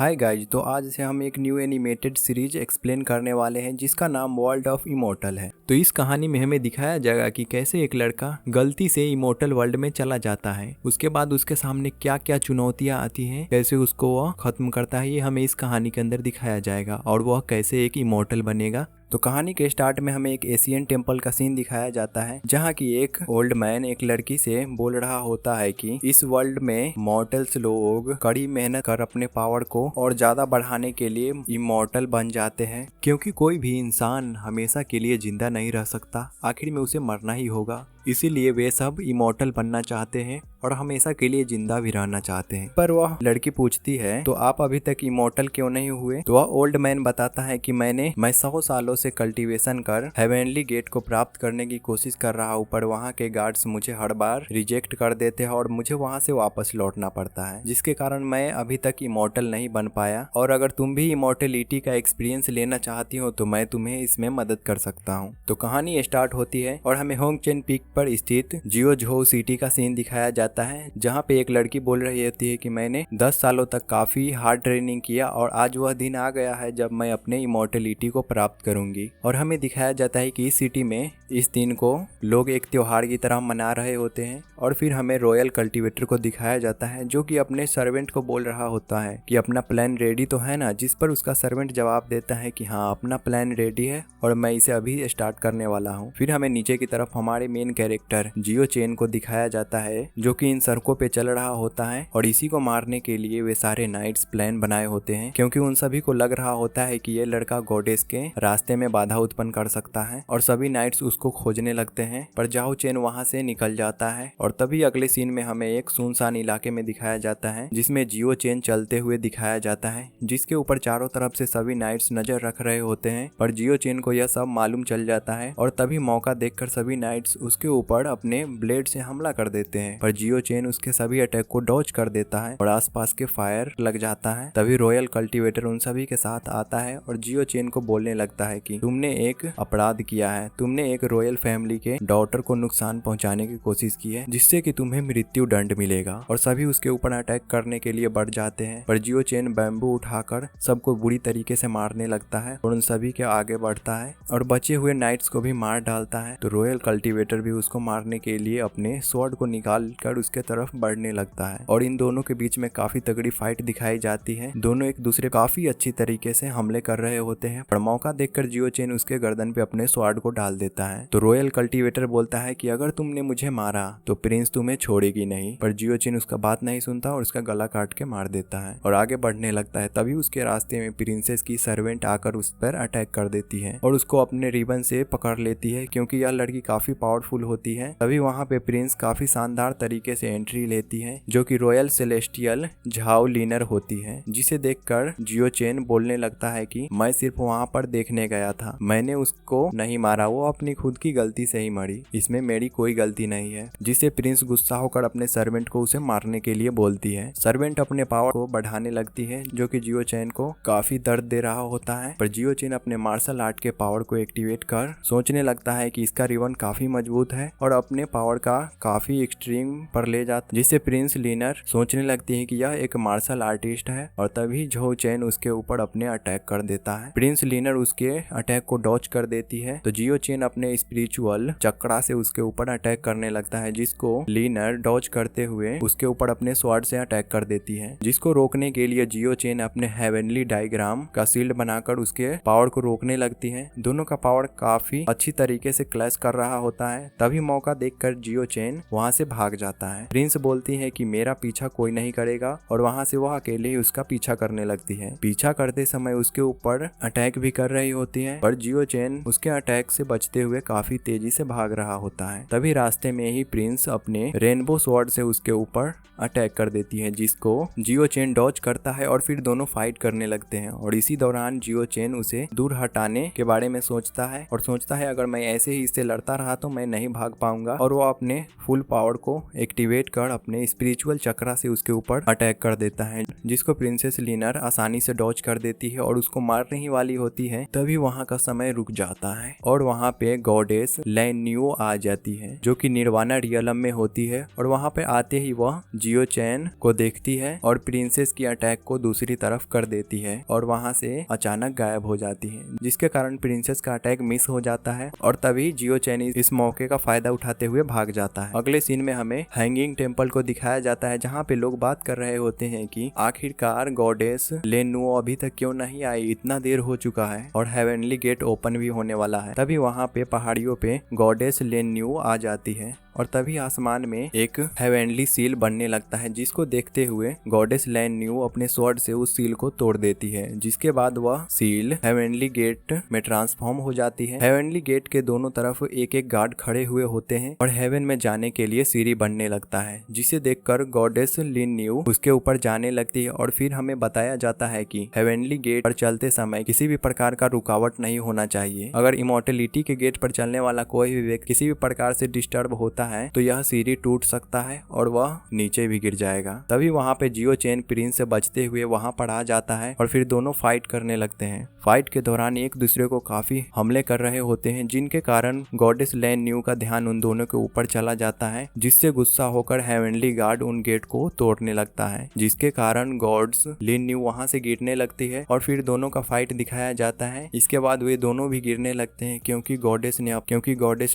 Hi guys, तो आज से हम एक न्यू एनिमेटेड सीरीज एक्सप्लेन करने वाले हैं जिसका नाम वर्ल्ड ऑफ इमोर्टल है। तो इस कहानी में हमें दिखाया जाएगा कि कैसे एक लड़का गलती से इमोर्टल वर्ल्ड में चला जाता है, उसके बाद उसके सामने क्या क्या चुनौतियां आती हैं, कैसे उसको वह खत्म करता है, ये हमें इस कहानी के अंदर दिखाया जाएगा और वह कैसे एक इमोर्टल बनेगा। तो कहानी के स्टार्ट में हमें एक एशियन टेम्पल का सीन दिखाया जाता है जहाँ की एक ओल्ड मैन एक लड़की से बोल रहा होता है कि इस वर्ल्ड में मॉर्टल्स लोग कड़ी मेहनत कर अपने पावर को और ज्यादा बढ़ाने के लिए इमॉर्टल बन जाते हैं, क्योंकि कोई भी इंसान हमेशा के लिए जिंदा नहीं रह सकता, आखिर में उसे मरना ही होगा। इसीलिए वे सब इमॉर्टल बनना चाहते हैं और हमेशा के लिए जिंदा भी रहना चाहते हैं। पर वह लड़की पूछती है, तो आप अभी तक इमॉर्टल क्यों नहीं हुए? तो वह ओल्ड मैन बताता है कि मैं 100 सालों से कल्टीवेशन कर हेवनली गेट को प्राप्त करने की कोशिश कर रहा हूँ, पर वहाँ के गार्ड्स मुझे हर बार रिजेक्ट कर देते हैं और मुझे वहाँ से वापस लौटना पड़ता है, जिसके कारण मैं अभी तक इमॉर्टल नहीं बन पाया। और अगर तुम भी इमॉर्टलिटी का एक्सपीरियंस लेना चाहती हो तो मैं तुम्हें इसमें मदद कर सकता हूँ। तो कहानी स्टार्ट होती है और हमें होंगचेन पीक पर स्थित जियोझोउ सिटी का सीन दिखाया जाता है, जहाँ पे एक लड़की बोल रही होती है कि मैंने 10 सालों तक काफी हार्ड ट्रेनिंग किया और आज वह दिन आ गया है जब मैं अपने इमॉर्टलिटी को प्राप्त करूंगी। और हमें दिखाया जाता है कि इस सिटी में इस दिन को लोग एक त्योहार की तरह मना रहे होते हैं। और फिर हमें रॉयल कल्टीवेटर को दिखाया जाता है जो कि अपने सर्वेंट को बोल रहा होता है कि अपना प्लान रेडी तो है ना, जिस पर उसका सर्वेंट जवाब देता है कि हाँ, अपना प्लान रेडी है और मैं इसे अभी स्टार्ट करने वाला हूँ। फिर हमें नीचे की तरफ हमारे मेन कैरेक्टर जियो चेन को दिखाया जाता है जो कि इन सड़कों पे चल रहा होता है और इसी को मारने के लिए वे सारे नाइट्स प्लान बनाए होते हैं, क्योंकि उन सभी को लग रहा होता है कि ये लड़का गॉडेस के रास्ते में बाधा उत्पन्न कर सकता है और सभी नाइट्स उसको खोजने लगते हैं। पर जाओ चेन वहां से निकल जाता है और तभी अगले सीन में हमें एक सुनसान इलाके में दिखाया जाता है जिसमें जियो चेन चलते हुए दिखाया जाता है, जिसके ऊपर चारों तरफ से सभी नाइट्स नजर रख रहे होते हैं। पर जियो चेन को यह सब मालूम चल जाता है और तभी मौका देखकर सभी नाइट्स उसके ऊपर अपने ब्लेड से हमला कर देते हैं, पर जियो चेन उसके सभी अटैक को डॉज कर देता है और आसपास के फायर लग जाता है। तभी रॉयल कल्टीवेटर उन सभी के साथ आता है और जियो चेन को बोलने लगता है कि तुमने एक अपराध किया है, तुमने एक रॉयल फैमिली के डॉटर को नुकसान पहुंचाने की कोशिश की है जिससे कि तुम्हें मृत्यु दंड मिलेगा। और सभी उसके ऊपर अटैक करने के लिए बढ़ जाते हैं, पर जियो चेन बैम्बू उठाकर सबको बुरी तरीके से मारने लगता है और उन सभी के आगे बढ़ता है और बचे हुए नाइट्स को भी मार डालता है। तो रॉयल कल्टीवेटर भी उसको मारने के लिए अपने स्वॉर्ड को निकाल कर उसके तरफ बढ़ने लगता है और इन दोनों के बीच में काफी तगड़ी फाइट दिखाई जाती है। दोनों एक दूसरे काफी अच्छी तरीके से हमले कर रहे होते हैं, पर मौका देखकर जियो चेन उसके गर्दन पे अपने स्वॉर्ड को डाल देता है। तो रॉयल कल्टीवेटर बोलता है कि अगर तुमने मुझे मारा तो प्रिंस तुम्हें छोड़ेगी नहीं, पर जियो चेन उसका बात नहीं सुनता और उसका गला काट के मार देता है और आगे बढ़ने लगता है। तभी उसके रास्ते में प्रिंसेस की सर्वेंट आकर उस पर अटैक कर देती है और उसको अपने रिबन से पकड़ लेती है, क्योंकि यह लड़की काफी पावरफुल होती है। तभी वहाँ पे प्रिंस काफी शानदार तरीके से एंट्री लेती है जो कि रॉयल सेलेस्टियल झाओ लीनर होती है, जिसे देखकर जियो चेन बोलने लगता है कि मैं सिर्फ वहाँ पर देखने गया था, मैंने उसको नहीं मारा, वो अपनी खुद की गलती से ही मरी, इसमें मेरी कोई गलती नहीं है। जिसे प्रिंस गुस्सा होकर अपने सर्वेंट को उसे मारने के लिए बोलती है। सर्वेंट अपने पावर को बढ़ाने लगती है जो कि जियो चेन को काफी दर्द दे रहा होता है, पर जियो चेन अपने मार्शल आर्ट के पावर को एक्टिवेट कर सोचने लगता है कि इसका रिबन काफी मजबूत है और अपने पावर का काफी एक्सट्रीम पर ले जाता, जिससे प्रिंस लीनर सोचने लगती है कि यह एक मार्शल आर्टिस्ट है और तभी झो चेन उसके ऊपर अपने अटैक कर देता है। प्रिंस लीनर उसके अटैक को डॉज कर देती है तो जियो चेन अपने स्पिरिचुअल चक्रा से उसके ऊपर अटैक करने लगता है, जिसको लीनर डॉज करते हुए उसके ऊपर अपने स्वॉर्ड से अटैक कर देती है। जिसको रोकने के लिए जियो चेन अपने हेवनली डायग्राम का शील्ड बनाकर उसके पावर को रोकने लगती है। दोनों का पावर काफी अच्छी तरीके से क्लैश कर रहा होता है। तभी मौका देखकर जियो चेन वहाँ से भाग जाता है। प्रिंस बोलती है कि मेरा पीछा कोई नहीं करेगा और वहाँ से वह अकेले ही उसका पीछा करने लगती है। पीछा करते समय उसके ऊपर अटैक भी कर रही होती है, पर जियो चेन उसके अटैक से बचते हुए काफी तेजी से भाग रहा होता है। तभी रास्ते में ही प्रिंस अपने रेनबो स्वॉर्ड से उसके ऊपर अटैक कर देती है, जिसको जियो चेन डॉज करता है और फिर दोनों फाइट करने लगते हैं। और इसी दौरान जियो चेन उसे दूर हटाने के बारे में सोचता है और सोचता है अगर मैं ऐसे ही इससे लड़ता रहा तो मैं नहीं भाग पाऊंगा और वो अपने फुल पावर को एक्टिवेट कर अपने स्पिरिचुअल चक्रा से उसके ऊपर अटैक कर देता है, जिसको प्रिंसेस लिनर आसानी से डॉज कर देती है और उसको मारने ही वाली होती है। तभी वहाँ का समय रुक जाता है और वहाँ पे गॉडेस लैन्यू आ जाती है जो कि निर्वाणा रियलम में होती है। और वहाँ पे आते ही वह जियो चैन को देखती है और प्रिंसेस की अटैक को दूसरी तरफ कर देती है और वहाँ से अचानक गायब हो जाती है, जिसके कारण प्रिंसेस का अटैक मिस हो जाता है। और तभी जियो चैन इस मौके का फायदा उठाते हुए भाग जाता है। अगले सीन में हमें हैंगिंग टेम्पल को दिखाया जाता है, जहाँ पे लोग बात कर रहे होते हैं कि आखिरकार गॉडेस लेन्यू अभी तक क्यों नहीं आई, इतना देर हो चुका है और हेवनली गेट ओपन भी होने वाला है। तभी वहाँ पे पहाड़ियों पे गॉडेस लेन्यू आ जाती है और तभी आसमान में एक हेवनली सील बनने लगता है, जिसको देखते हुए गॉडेस लैन्यू अपने स्वॉर्ड से उस सील को तोड़ देती है, जिसके बाद वह सील हेवनली गेट में ट्रांसफॉर्म हो जाती है। हेवनली गेट के दोनों तरफ एक एक गार्ड खड़े हुए होते हैं और हेवन में जाने के लिए सीढ़ी बनने लगता है, जिसे देखकर गॉडेस लैन्यू उसके ऊपर जाने लगती है। और फिर हमें बताया जाता है कि हेवनली गेट पर चलते समय किसी भी प्रकार का रुकावट नहीं होना चाहिए। अगर इमॉर्टलिटी के गेट पर चलने वाला कोई भी व्यक्ति किसी भी प्रकार से डिस्टर्ब होता है तो यह सीढ़ी टूट सकता है और वह नीचे भी गिर जाएगा। तभी वहाँ पे जियो चैन प्रिंस से बचते हुए वहाँ पर आ जाता है और फिर दोनों फाइट करने लगते हैं। फाइट के दौरान एक दूसरे को काफी हमले कर रहे होते हैं, जिनके कारण गॉडेस लैन्यू का ध्यान उन दोनों के ऊपर चला जाता है, जिससे गुस्सा होकर हेवनली गार्ड उन गेट को तोड़ने लगता है, जिसके कारण गॉड्स लैन्यू वहाँ से गिरने लगती है और फिर दोनों का फाइट दिखाया जाता है। इसके बाद वे दोनों भी गिरने लगते हैं क्योंकि गॉडेस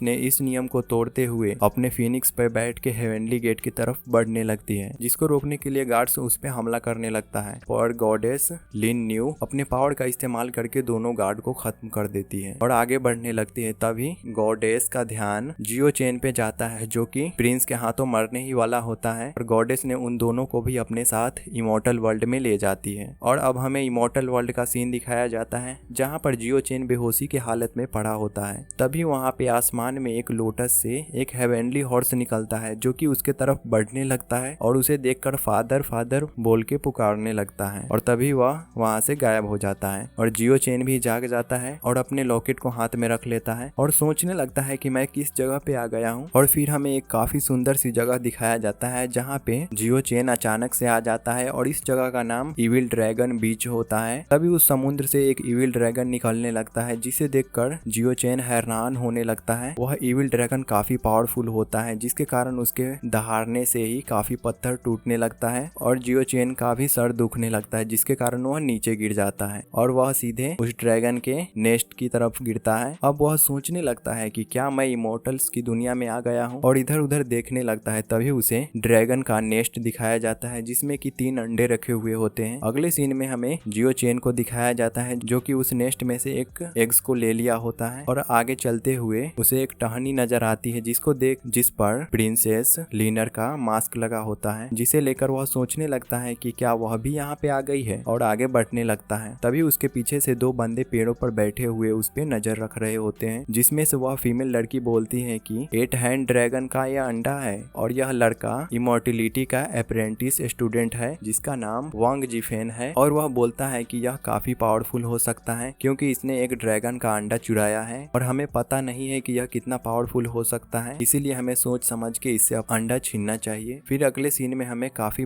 ने इस नियम को तोड़ते हुए अपने फिनिक्स पर बैठ के हेवनली गेट की तरफ बढ़ने लगती है, जिसको रोकने के लिए गार्ड्स उस पे हमला करने लगता है और गॉडेस लैन्यू अपने पावर का इस्तेमाल करके दोनों गार्ड को खत्म कर देती है और आगे बढ़ने लगती है। तभी गॉडेस का ध्यान जियो चैन पे जाता है, जो कि प्रिंस के हाथों मरने ही वाला होता है और गॉडेस ने उन दोनों को भी अपने साथ इमॉर्टल वर्ल्ड में ले जाती है। और अब हमें इमॉर्टल वर्ल्ड का सीन दिखाया जाता है, जहाँ पर जियो चैन बेहोशी की हालत में पड़ा होता है। तभी वहाँ पे आसमान में एक लोटस से एक हेवनली हॉर्स निकलता है, जो कि उसके तरफ बढ़ने लगता है और उसे देखकर फादर फादर बोल के पुकारने लगता है और तभी वह वहाँ से गायब हो जाता है। और जियो चैन भी जाग जाता है और अपने लॉकेट को हाथ में रख लेता है और सोचने लगता है कि मैं किस जगह पे आ गया हूँ। और फिर हमें एक काफी सुंदर सी जगह दिखाया जाता है, जहाँ पे जियो चैन अचानक से आ जाता है और इस जगह का नाम इविल ड्रैगन बीच होता है। तभी उस समुद्र से एक इविल ड्रैगन निकलने लगता है, जिसे देखकर जियो चैन हैरान होने लगता है। वह इविल ड्रैगन काफी पावरफुल होता है, जिसके कारण उसके दहाड़ने से ही काफी पत्थर टूटने लगता है और जियो चैन का भी सर दुखने लगता है, जिसके कारण वह नीचे गिर जाता है और वह सीधे उस ड्रैगन के नेस्ट की तरफ गिरता है। अब वह सोचने लगता है कि क्या मैं इमॉर्टल्स की दुनिया में आ गया हूँ और इधर उधर देखने लगता है। तभी उसे ड्रैगन का नेस्ट दिखाया जाता है, जिसमें कि 3 अंडे रखे हुए होते हैं। अगले सीन में हमें जियो चैन को दिखाया जाता है, जो कि उस नेस्ट में से एक एग्स को ले लिया होता है और आगे चलते हुए उसे एक टहनी नजर आती है, जिस पर प्रिंसेस लिनर का मास्क लगा होता है, जिसे लेकर वह सोचने लगता है कि क्या वह भी यहाँ पे आ गई है और आगे बढ़ने लगता है। तभी उसके पीछे से 2 बंदे पेड़ों पर बैठे हुए उस पे नजर रख रहे होते हैं, जिसमें से वह फीमेल लड़की बोलती है कि 8 हैंड ड्रैगन का यह अंडा है और यह लड़का इमॉर्टिलिटी का अप्रेंटिस स्टूडेंट है, जिसका नाम वांग जिफेन है। और वह बोलता है कि यह काफी पावरफुल हो सकता है क्योंकि इसने एक ड्रैगन का अंडा चुराया है और हमें पता नहीं है कि यह कितना पावरफुल हो सकता है, इसीलिए हमें सोच समझ के इससे अंडा छीनना चाहिए। फिर अगले सीन में हमें काफी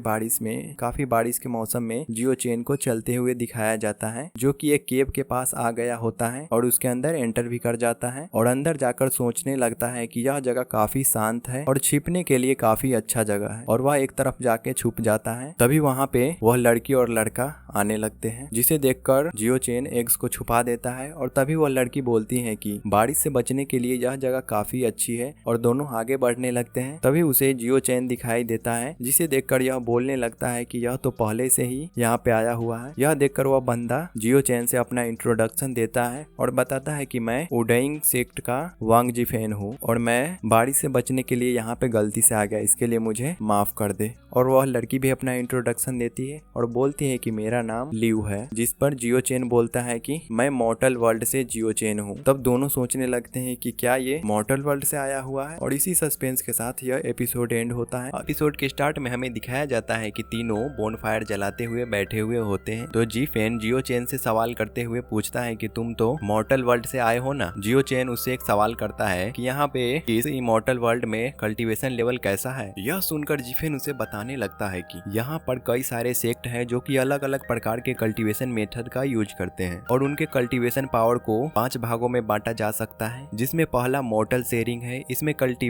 बारिश के मौसम में जियो चैन को चलते हुए दिखाया जाता है, जो कि एक केव के पास आ गया होता है और उसके अंदर एंटर भी कर जाता है और अंदर जाकर सोचने लगता है कि यह जगह काफी शांत है और छिपने के लिए काफी अच्छा जगह है और वह एक तरफ जाके छुप जाता है। तभी वहाँ पे वह लड़की और लड़का आने लगते हैं, जिसे देखकर जियो चैन एग्स को छुपा देता है और तभी वह लड़की बोलती है कि बारिश से बचने के लिए यह जगह काफी अच्छी है और दोनों आगे बढ़ने लगते हैं। तभी उसे जियो चैन दिखाई देता है, जिसे देखकर यह बोलने लगता है कि यह तो पहले से ही यहाँ पे आया हुआ है। यह देखकर वह बंदा जियो चैन से अपना इंट्रोडक्शन देता है और बताता है कि मैं उडइंग सेक्ट का वांग जिफेन हूँ और मैं बारिश से बचने के लिए यहाँ पे गलती से आ गया, इसके लिए मुझे माफ कर दे। और वह लड़की भी अपना इंट्रोडक्शन देती है और बोलती है कि मेरा नाम लिव है, जिस पर जियो चैन बोलता है कि मैं मॉर्टल वर्ल्ड से जियो चैन हूँ। तब दोनों सोचने लगते हैं कि क्या ये मॉर्टल वर्ल्ड से आया हुआ है और इसी सस्पेंस के साथ यह एपिसोड एंड होता है। एपिसोड के स्टार्ट में हमें दिखाया जाता है कि तीनों बोनफायर जलाते हुए बैठे हुए होते हैं। तो जी फेन जियो चेन से सवाल करते हुए पूछता है कि तुम तो मॉर्टल वर्ल्ड से आए हो ना। जियो चेन उससे एक सवाल करता है कि यहाँ पे इस इमॉर्टल वर्ल्ड में कल्टीवेशन लेवल कैसा है। यह सुनकर जिफेन उसे बताने लगता है कि यहाँ पर कई सारे सेक्ट हैं जो कि अलग अलग प्रकार के कल्टीवेशन मेथड का यूज करते हैं और उनके कल्टीवेशन पावर को 5 भागों में बांटा जा सकता है, जिसमें पहला मॉर्टल शेयरिंग है। इसमें कल्टीवेटर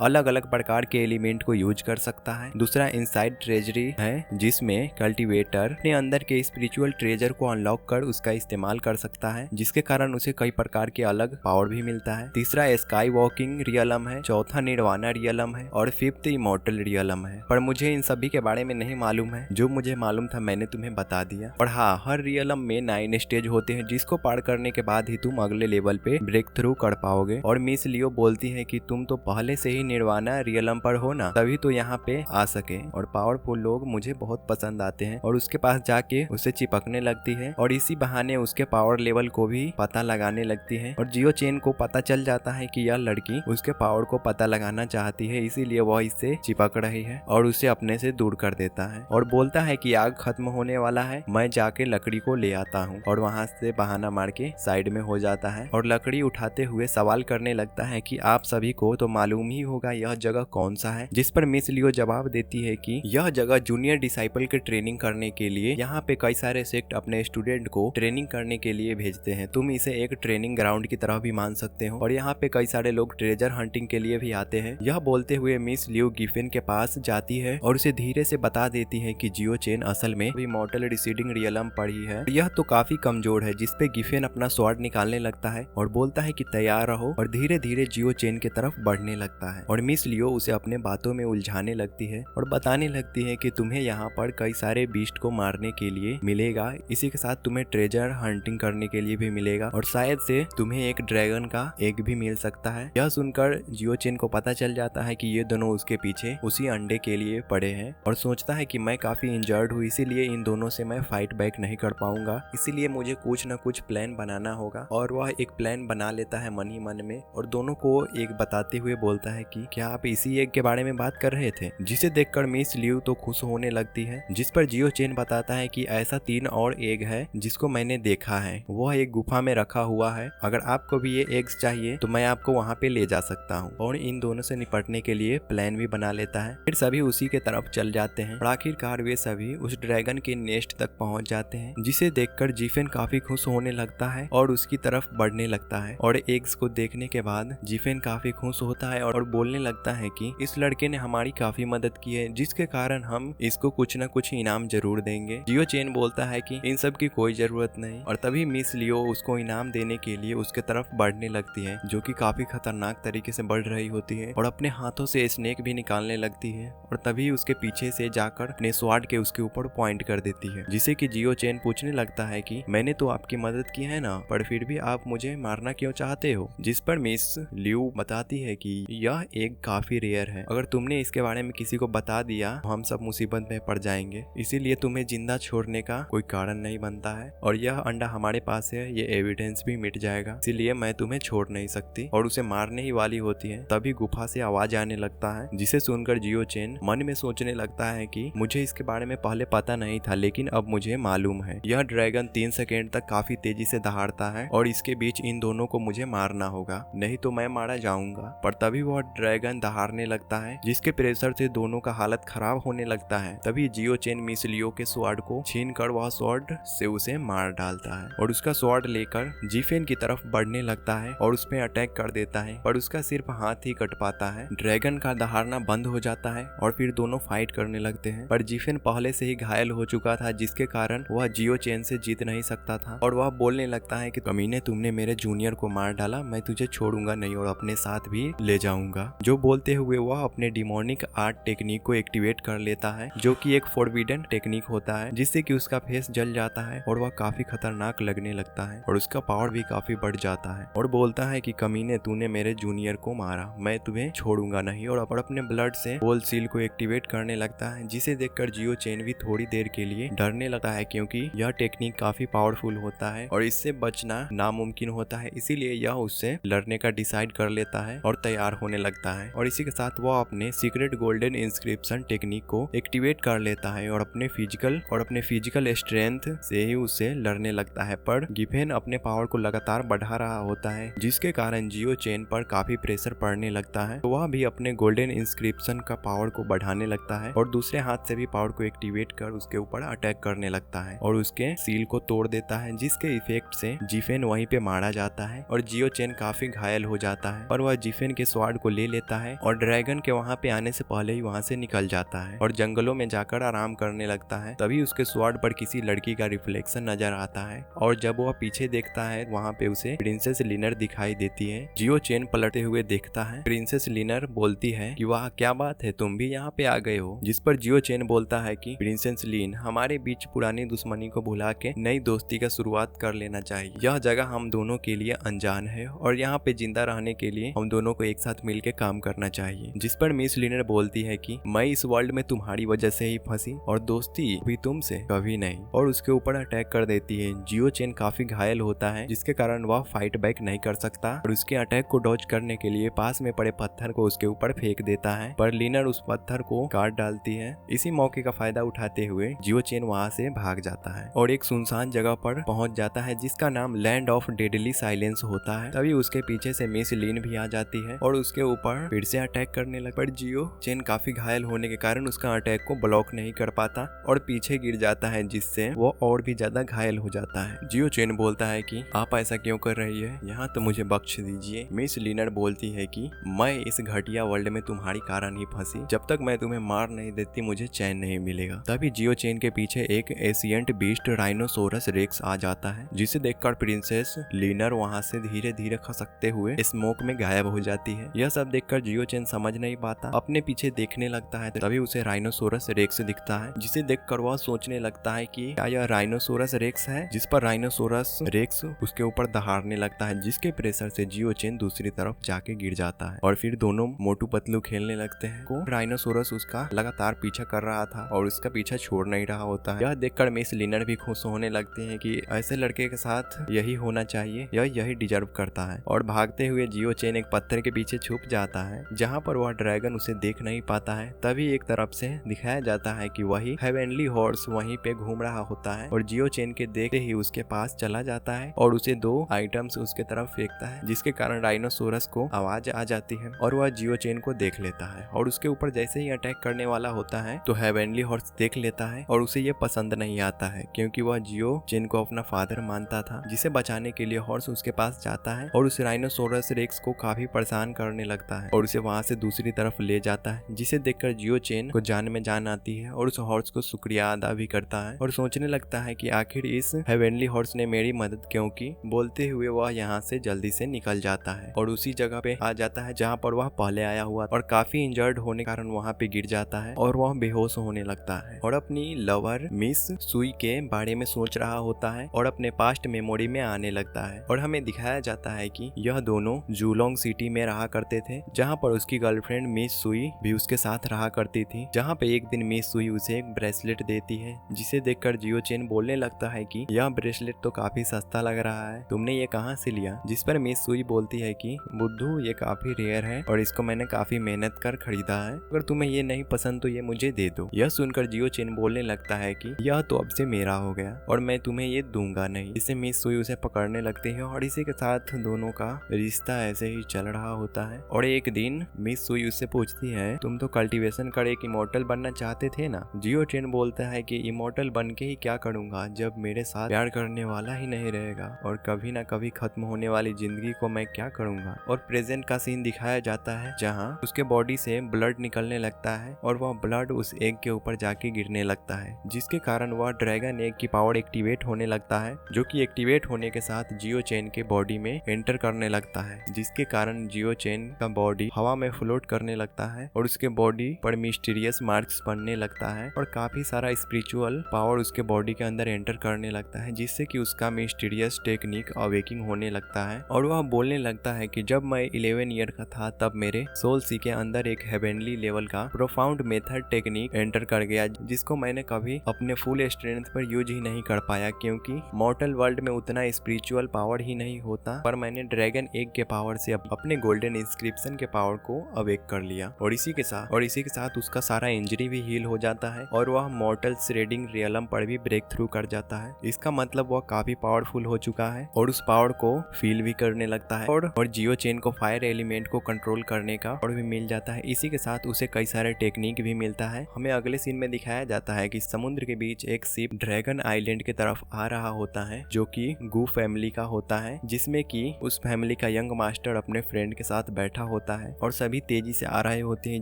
अलग अलग प्रकार के एलिमेंट को यूज कर सकता है। दूसरा इनसाइड ट्रेजरी है, जिसमें कल्टीवेटर अपने अंदर के स्पिरिचुअल ट्रेजर को अनलॉक कर उसका इस्तेमाल कर सकता है, जिसके कारण उसे कई प्रकार के अलग पावर भी मिलता है। तीसरा स्काई वॉकिंग रियलम है, चौथा निर्वाणा रियलम है और फिफ्थ इमॉर्टल रियलम है। पर मुझे इन सभी के बारे में नहीं मालूम है, जो मुझे मालूम था मैंने तुम्हें बता दिया। और हाँ, हर रियलम में 9 स्टेज होते हैं, जिसको पार करने के बाद ही तुम अगले लेवल पे ब्रेक थ्रू कर पाओगे। और मिस लियो बोलती है कि तुम तो पहले से ही निर्वाणा रियलम पर हो ना, तभी तो यहाँ पे आ सके। और पावरफुल लोग मुझे बहुत पसंद आते हैं। और उसके पास जाके उसे चिपकने लगती है और इसी बहाने उसके पावर लेवल को भी पता लगाने लगती है। और जियो चेन को पता चल जाता है कि यह लड़की उसके पावर को पता लगाना चाहती है, इसीलिए वह इससे चिपक रही है और उसे अपने से दूर कर देता है और बोलता है कि आग खत्म होने वाला है, मैं जाके लकड़ी को ले आता हूँ। और वहाँ से बहाना मार के साइड में हो जाता है और लकड़ी उठाते हुए सवाल करने लगता है कि आप सभी को तो मालूम ही होगा यह जगह कौन सा है। जिस पर मिस लियो जवाब देती है कि यह जगह जूनियर डिसाइपल के ट्रेनिंग करने के लिए यहाँ पे कई सारे सेक्ट अपने स्टूडेंट को ट्रेनिंग करने के लिए भेजते हैं। तुम इसे एक ट्रेनिंग ग्राउंड की तरह भी मान सकते हो और यहाँ पे कई सारे लोग ट्रेजर हंटिंग के लिए भी आते हैं। यह बोलते हुए मिस लियो गिफिन के पास जाती है और उसे धीरे से बता देती है कि जियो चेन असल में इमॉर्टल रिसीडिंग रियलम पड़ी है। यह तो काफी कमजोर है, जिसपे गिफिन अपना स्वॉर्ड निकालने लगता है और बोलता है कि तैयार रहो और धीरे धीरे जियो चेन की तरफ बढ़ने लगता है। और मिस लियो उसे अपने बातों में उलझाने लगती है और बताने लगती है कि तुम्हें यहाँ पर कई सारे बीस्ट को मारने के लिए मिलेगा, इसी के साथ तुम्हें ट्रेजर हंटिंग करने के लिए भी मिलेगा और शायद से तुम्हें एक ड्रैगन का एग भी मिल सकता है। यह सुनकर जियो चेन को पता चल जाता है कि ये दोनों उसके पीछे उसी अंडे के लिए पड़े हैं और सोचता है कि मैं काफी इंजर्ड हूँ, इसीलिए इन दोनों से मैं फाइट बैक नहीं कर पाऊंगा, इसीलिए मुझे कुछ न कुछ प्लान बनाना होगा। और वह एक प्लान बना लेता है मन ही मन में और दोनों को एक बताते हुए बोलता है कि क्या आप इसी एग के बारे में बात कर रहे थे। जिसे देखकर मिस लियो तो खुश होने लगती है, जिस पर जियो चेन बताता है कि ऐसा 3 और एग है जिसको मैंने देखा है, वह एक गुफा में रखा हुआ है। अगर आपको भी ये एग्स चाहिए तो मैं आपको वहाँ पे ले जा सकता हूँ। और इन दोनों से निपटने के लिए प्लान भी बना लेता है। फिर सभी उसी के तरफ चल जाते हैं और आखिरकार वे सभी उस ड्रैगन के नेस्ट तक पहुँच जाते हैं, जिसे देखकर जिफेन काफी खुश होने लगता है और उसकी तरफ बढ़ने लगता है। और एग्स को देखने के बाद जिफेन काफी खुश होता है और बोलने लगता है कि इस लड़के ने हमारी काफी मदद की है, जिसके कारण हम इसको कुछ न कुछ इनाम जरूर देंगे। जियो चेन बोलता है कि इन सब की कोई जरूरत नहीं और तभी मिस लियो उसको इनाम देने के लिए उसके तरफ बढ़ने लगती है, जो कि काफी खतरनाक तरीके से बढ़ रही होती है और अपने हाथों से स्नेक भी निकालने लगती है और तभी उसके पीछे से जाकर अपने स्वॉर्ड के उसके ऊपर पॉइंट कर देती है, जिसे कि जियो चेन पूछने लगता है कि मैंने तो आपकी मदद की है ना, पर फिर भी आप मुझे मारना क्यों चाहते हो। जिस पर मिस लियो बताती है कि यह एक काफी रेयर है, अगर तुमने इसके बारे में किसी को बता दिया तो हम सब मुसीबत में पड़ जाएंगे, इसीलिए तुम्हें जिंदा छोड़ने का कोई कारण नहीं बनता है और यह अंडा हमारे पास है, ये एविडेंस भी मिट जाएगा, इसीलिए मैं तुम्हें छोड़ नहीं सकती। और उसे मारने ही वाली होती है, तभी गुफा से आवाज आने लगता है, जिसे सुनकर जियो चेन मन में सोचने लगता है कि मुझे इसके बारे में पहले पता नहीं था, लेकिन अब मुझे मालूम है। यह ड्रैगन 3 सेकेंड तक काफी तेजी से दहाड़ता है और इसके बीच इन दोनों को मुझे मारना होगा, नहीं तो मैं मारा जाऊंगा। पर तभी वह ड्रैगन दहाड़ने लगता है, जिसके प्रेशर से दोनों का हालत खराब होने लगता है। तभी जियो चेन मिस लियो के स्वॉर्ड को छीन कर वह स्वॉर्ड से उसे मार डालता है और उसका स्वॉर्ड लेकर जिफेन की तरफ बढ़ने लगता है और उसमें अटैक कर देता है, पर उसका सिर्फ हाथ ही कट पाता है। ड्रैगन का दहाड़ना बंद हो जाता है और फिर दोनों फाइट करने लगते हैं, पर जिफेन पहले से ही घायल हो चुका था, जिसके कारण वह जियो चेन से जीत नहीं सकता था और वह बोलने लगता है कि कमीने तुमने मेरे जूनियर को मार डाला, मैं तुझे छोड़ूंगा नहीं और अपने साथ भी ले जाऊंगा। जो बोलते हुए वह अपने डिमोनिक आर्ट टेक्निक को एक्टिवेट कर लेता है, जो कि एक फॉरबिडन टेक्निक होता है, जिससे कि उसका फेस जल जाता है और वह काफी खतरनाक लगने लगता है और उसका पावर भी काफी बढ़ जाता है और बोलता है कि कमीने तूने मेरे जूनियर को मारा, मैं तुम्हें छोड़ूंगा नहीं और अपने ब्लड से होल सील को एक्टिवेट करने लगता है, जिसे देखकर जियो चेन भी थोड़ी देर के लिए डरने लगता है, क्योंकि यह टेक्निक काफी पावरफुल होता है और इससे बचना नामुमकिन होता है, इसीलिए यह उससे लड़ने का डिसाइड कर लेता है और तैयार तैयार होने लगता है और इसी के साथ वो अपने सीक्रेट गोल्डन इंस्क्रिप्शन टेक्निक को एक्टिवेट कर लेता है और अपने फिजिकल स्ट्रेंथ से ही उससे लड़ने लगता है। पर गिफेन अपने पावर को लगातार बढ़ा रहा होता है, जिसके कारण जियो चेन पर काफी प्रेशर पड़ने लगता है। तो वह भी अपने गोल्डन इंस्क्रिप्शन का पावर को बढ़ाने लगता है और दूसरे हाथ से भी पावर को एक्टिवेट कर उसके ऊपर अटैक करने लगता है और उसके सील को तोड़ देता है, जिसके इफेक्ट से जिफेन वहीं पे मारा जाता है और जियो चेन काफी घायल हो जाता है। पर वह जिफेन के स्वाड को ले लेता है और ड्रैगन के वहां पे आने से पहले ही वहां से निकल जाता है और जंगलों में जाकर आराम करने लगता है। तभी उसके स्वाड पर किसी लड़की का रिफ्लेक्शन नजर आता है और जब वह पीछे देखता है वहाँ पे उसे प्रिंसेस लिनर दिखाई देती है। जियो चेन पलटते हुए देखता है। प्रिंसेस लिनर बोलती है कि वाह क्या बात है, तुम भी यहाँ पे आ गए हो। जिस पर जियो चेन बोलता है कि प्रिंसेस लिन, हमारे बीच पुरानी दुश्मनी को भुला के नई दोस्ती का शुरुआत कर लेना चाहिए। यह जगह हम दोनों के लिए अनजान है और यहाँ पे जिंदा रहने के लिए हम दोनों को एक साथ मिलकर काम करना चाहिए। जिस पर मिस लिनर बोलती है कि मैं इस वर्ल्ड में तुम्हारी वजह से ही फंसी और दोस्ती भी तुमसे कभी नहीं, और उसके ऊपर अटैक कर देती है। जियो चेन काफी घायल होता है, जिसके कारण वह फाइट बैक नहीं कर सकता और उसके अटैक को डॉज करने के लिए पास में पड़े पत्थर को उसके ऊपर फेंक देता है, पर लिनर उस पत्थर को काट डालती है। इसी मौके का फायदा उठाते हुए जियो चेन वहाँ से भाग जाता है और एक सुनसान जगह पर पहुंच जाता है जिसका नाम लैंड ऑफ डेडली साइलेंस होता है। तभी उसके पीछे से मिस लिन भी आ जाती है और उसके ऊपर फिर से अटैक करने लग। पर जियो चेन काफी घायल होने के कारण उसका अटैक को ब्लॉक नहीं कर पाता और पीछे गिर जाता है, जिससे वो और भी ज्यादा घायल हो जाता है। जियो चेन बोलता है कि आप ऐसा क्यों कर रही है, यहाँ तो मुझे बख्श दीजिए। मिस लिनर बोलती है कि मैं इस घटिया वर्ल्ड में तुम्हारी कारण ही फंसी, जब तक मैं तुम्हें मार नहीं देती मुझे चैन नहीं मिलेगा। तभी जियो चेन के पीछे एक एशियंट बीस्ट राइनोसोरस रेक्स आ जाता है, जिसे देखकर प्रिंसेस लिनर वहाँ से धीरे धीरे खसकते हुए स्मोक में गायब हो जाती है। यह सब देखकर जियो चेन समझ नहीं पाता, अपने पीछे देखने लगता है। तभी उसे राइनोसोरस रेक्स दिखता है, जिसे देखकर वह सोचने लगता है कि क्या यह राइनोसोरस रेक्स है। जिस पर राइनोसोरस रेक्स उसके ऊपर दहाड़ने लगता है, जिसके प्रेशर से जियो चेन दूसरी तरफ जाके गिर जाता है और फिर दोनों मोटू पतलू खेलने लगते हैं। को राइनोसोरस उसका लगातार पीछा कर रहा था और उसका पीछा छोड़ नहीं रहा होता है। यह देखकर मिस लिनर भी खुश होने लगते हैं कि ऐसे लड़के के साथ यही होना चाहिए, यह यही डिजर्व करता है। और भागते हुए जियो चेन एक पत्थर के पीछे छुप जाता है, जहाँ पर वह ड्रैगन उसे देख नहीं पाता है। तभी एक तरफ से दिखाया जाता है कि वही हेवेनली हॉर्स वहीं पे घूम रहा होता है और जियो चेन के देखते ही उसके पास चला जाता है और उसे 2 आइटम्स उसके तरफ फेंकता है, जिसके कारण राइनोसोरस को आवाज आ जाती है और वह जियो चेन को देख लेता है और उसके ऊपर जैसे ही अटैक करने वाला होता है तो हेवेनली हॉर्स देख लेता है और उसे ये पसंद नहीं आता है, क्योंकि वह जियो चेन को अपना फादर मानता था। जिसे बचाने के लिए हॉर्स उसके पास जाता है और उस राइनोसोरस रेक्स को काफी परेशान करने लगता है और उसे वहां से दूसरी तरफ ले जाता है, जिसे देखकर जियो चेन को जान में जान आती है और उस हॉर्स को शुक्रिया अदा भी करता है और सोचने लगता है कि आखिर इस हेवेनली हॉर्स ने मेरी मदद क्यों की। बोलते हुए वह यहाँ से जल्दी से निकल जाता है और उसी जगह पे आ जाता है जहाँ पर वह पहले आया हुआ और काफी इंजर्ड होने के कारण वहाँ पे गिर जाता है और वह बेहोश होने लगता है और अपनी लवर मिस सुई के बारे में सोच रहा होता है और अपने पास्ट मेमोरी में आने लगता है। और हमें दिखाया जाता है कि यह दोनों जूलोंग सिटी में रहा करते थे, जहाँ पर उसकी गर्लफ्रेंड मिस सुई भी उसके साथ रहा करती थी। जहाँ पे एक दिन मिस सुई उसे एक ब्रेसलेट देती है, जिसे देखकर जियो चेन बोलने लगता है कि यह ब्रेसलेट तो काफी सस्ता लग रहा है, तुमने ये कहाँ से लिया। जिस पर मिस सुई बोलती है कि बुद्धू ये काफी रेयर है और इसको मैंने काफी मेहनत कर खरीदा है, अगर तुम्हें ये नहीं पसंद तो ये मुझे दे दो। यह सुनकर जियो चेन बोलने लगता है कि यह तो अब से मेरा हो गया और मैं तुम्हें ये दूंगा नहीं। इसे मिस सुई उसे पकड़ने लगती है और इसी के साथ दोनों का रिश्ता ऐसे ही चल रहा होता है। और एक दिन मिस सुई उससे पूछती है तुम तो कल्टीवेशन कर एक इमोर्टल बनना चाहते थे ना। जियो चेन बोलता है कि इमोर्टल बन के ही क्या करूंगा जब मेरे साथ प्यार करने वाला ही नहीं रहेगा और कभी ना कभी खत्म होने वाली जिंदगी को मैं क्या करूंगा। और प्रेजेंट का सीन दिखाया जाता है जहाँ उसके बॉडी से ब्लड निकलने लगता है और वह ब्लड उस एग के ऊपर जाके गिरने लगता है, जिसके कारण वह ड्रैगन एग की पावर एक्टिवेट होने लगता है, जो कि एक्टिवेट होने के साथ जियो चेन के बॉडी में एंटर करने लगता है, जिसके कारण जियो चेन का बॉडी हवा में फ्लोट करने लगता है और उसके बॉडी पर मिस्टीरियस मार्क्स बनने लगता है और काफी सारा स्पिरिचुअल पावर उसके बॉडी के अंदर एंटर करने लगता है, जिससे कि उसका मिस्टीरियस टेक्निक अवेकिंग होने लगता है। और वह बोलने लगता है कि जब मैं 11 ईयर का था तब मेरे सोल सी के अंदर एक हेवेनली लेवल का प्रोफाउंड मेथड टेक्निक एंटर कर गया, जिसको मैंने कभी अपने फुल स्ट्रेंथ पर यूज ही नहीं कर पाया, क्योंकि मॉर्टल वर्ल्ड में उतना स्पिरिचुअल पावर ही नहीं होता। पर मैंने ड्रैगन एग के पावर से अपने गोल्डन ड्रैगन इंस्क्रिप्शन के पावर को अवेक कर लिया और इसी के साथ उसका सारा इंजरी भी हील हो जाता है और वह मॉर्टल श्रेडिंग रियलम पर भी ब्रेक थ्रू कर जाता है। इसका मतलब वह काफी पावरफुल हो चुका है और उस पावर को फील भी करने लगता है और जियो चेन को फायर एलिमेंट को कंट्रोल करने का और भी मिल जाता है। इसी के साथ उसे कई सारे टेक्निक भी मिलता है। हमें अगले सीन में दिखाया जाता है कि समुद्र के बीच एक शिप ड्रैगन आइलैंड की तरफ आ रहा होता है जो कि गू फैमिली का होता है, जिसमें कि उस फैमिली का यंग मास्टर अपने फ्रेंड के साथ बैठा होता है और सभी तेजी से आ रहे होते हैं,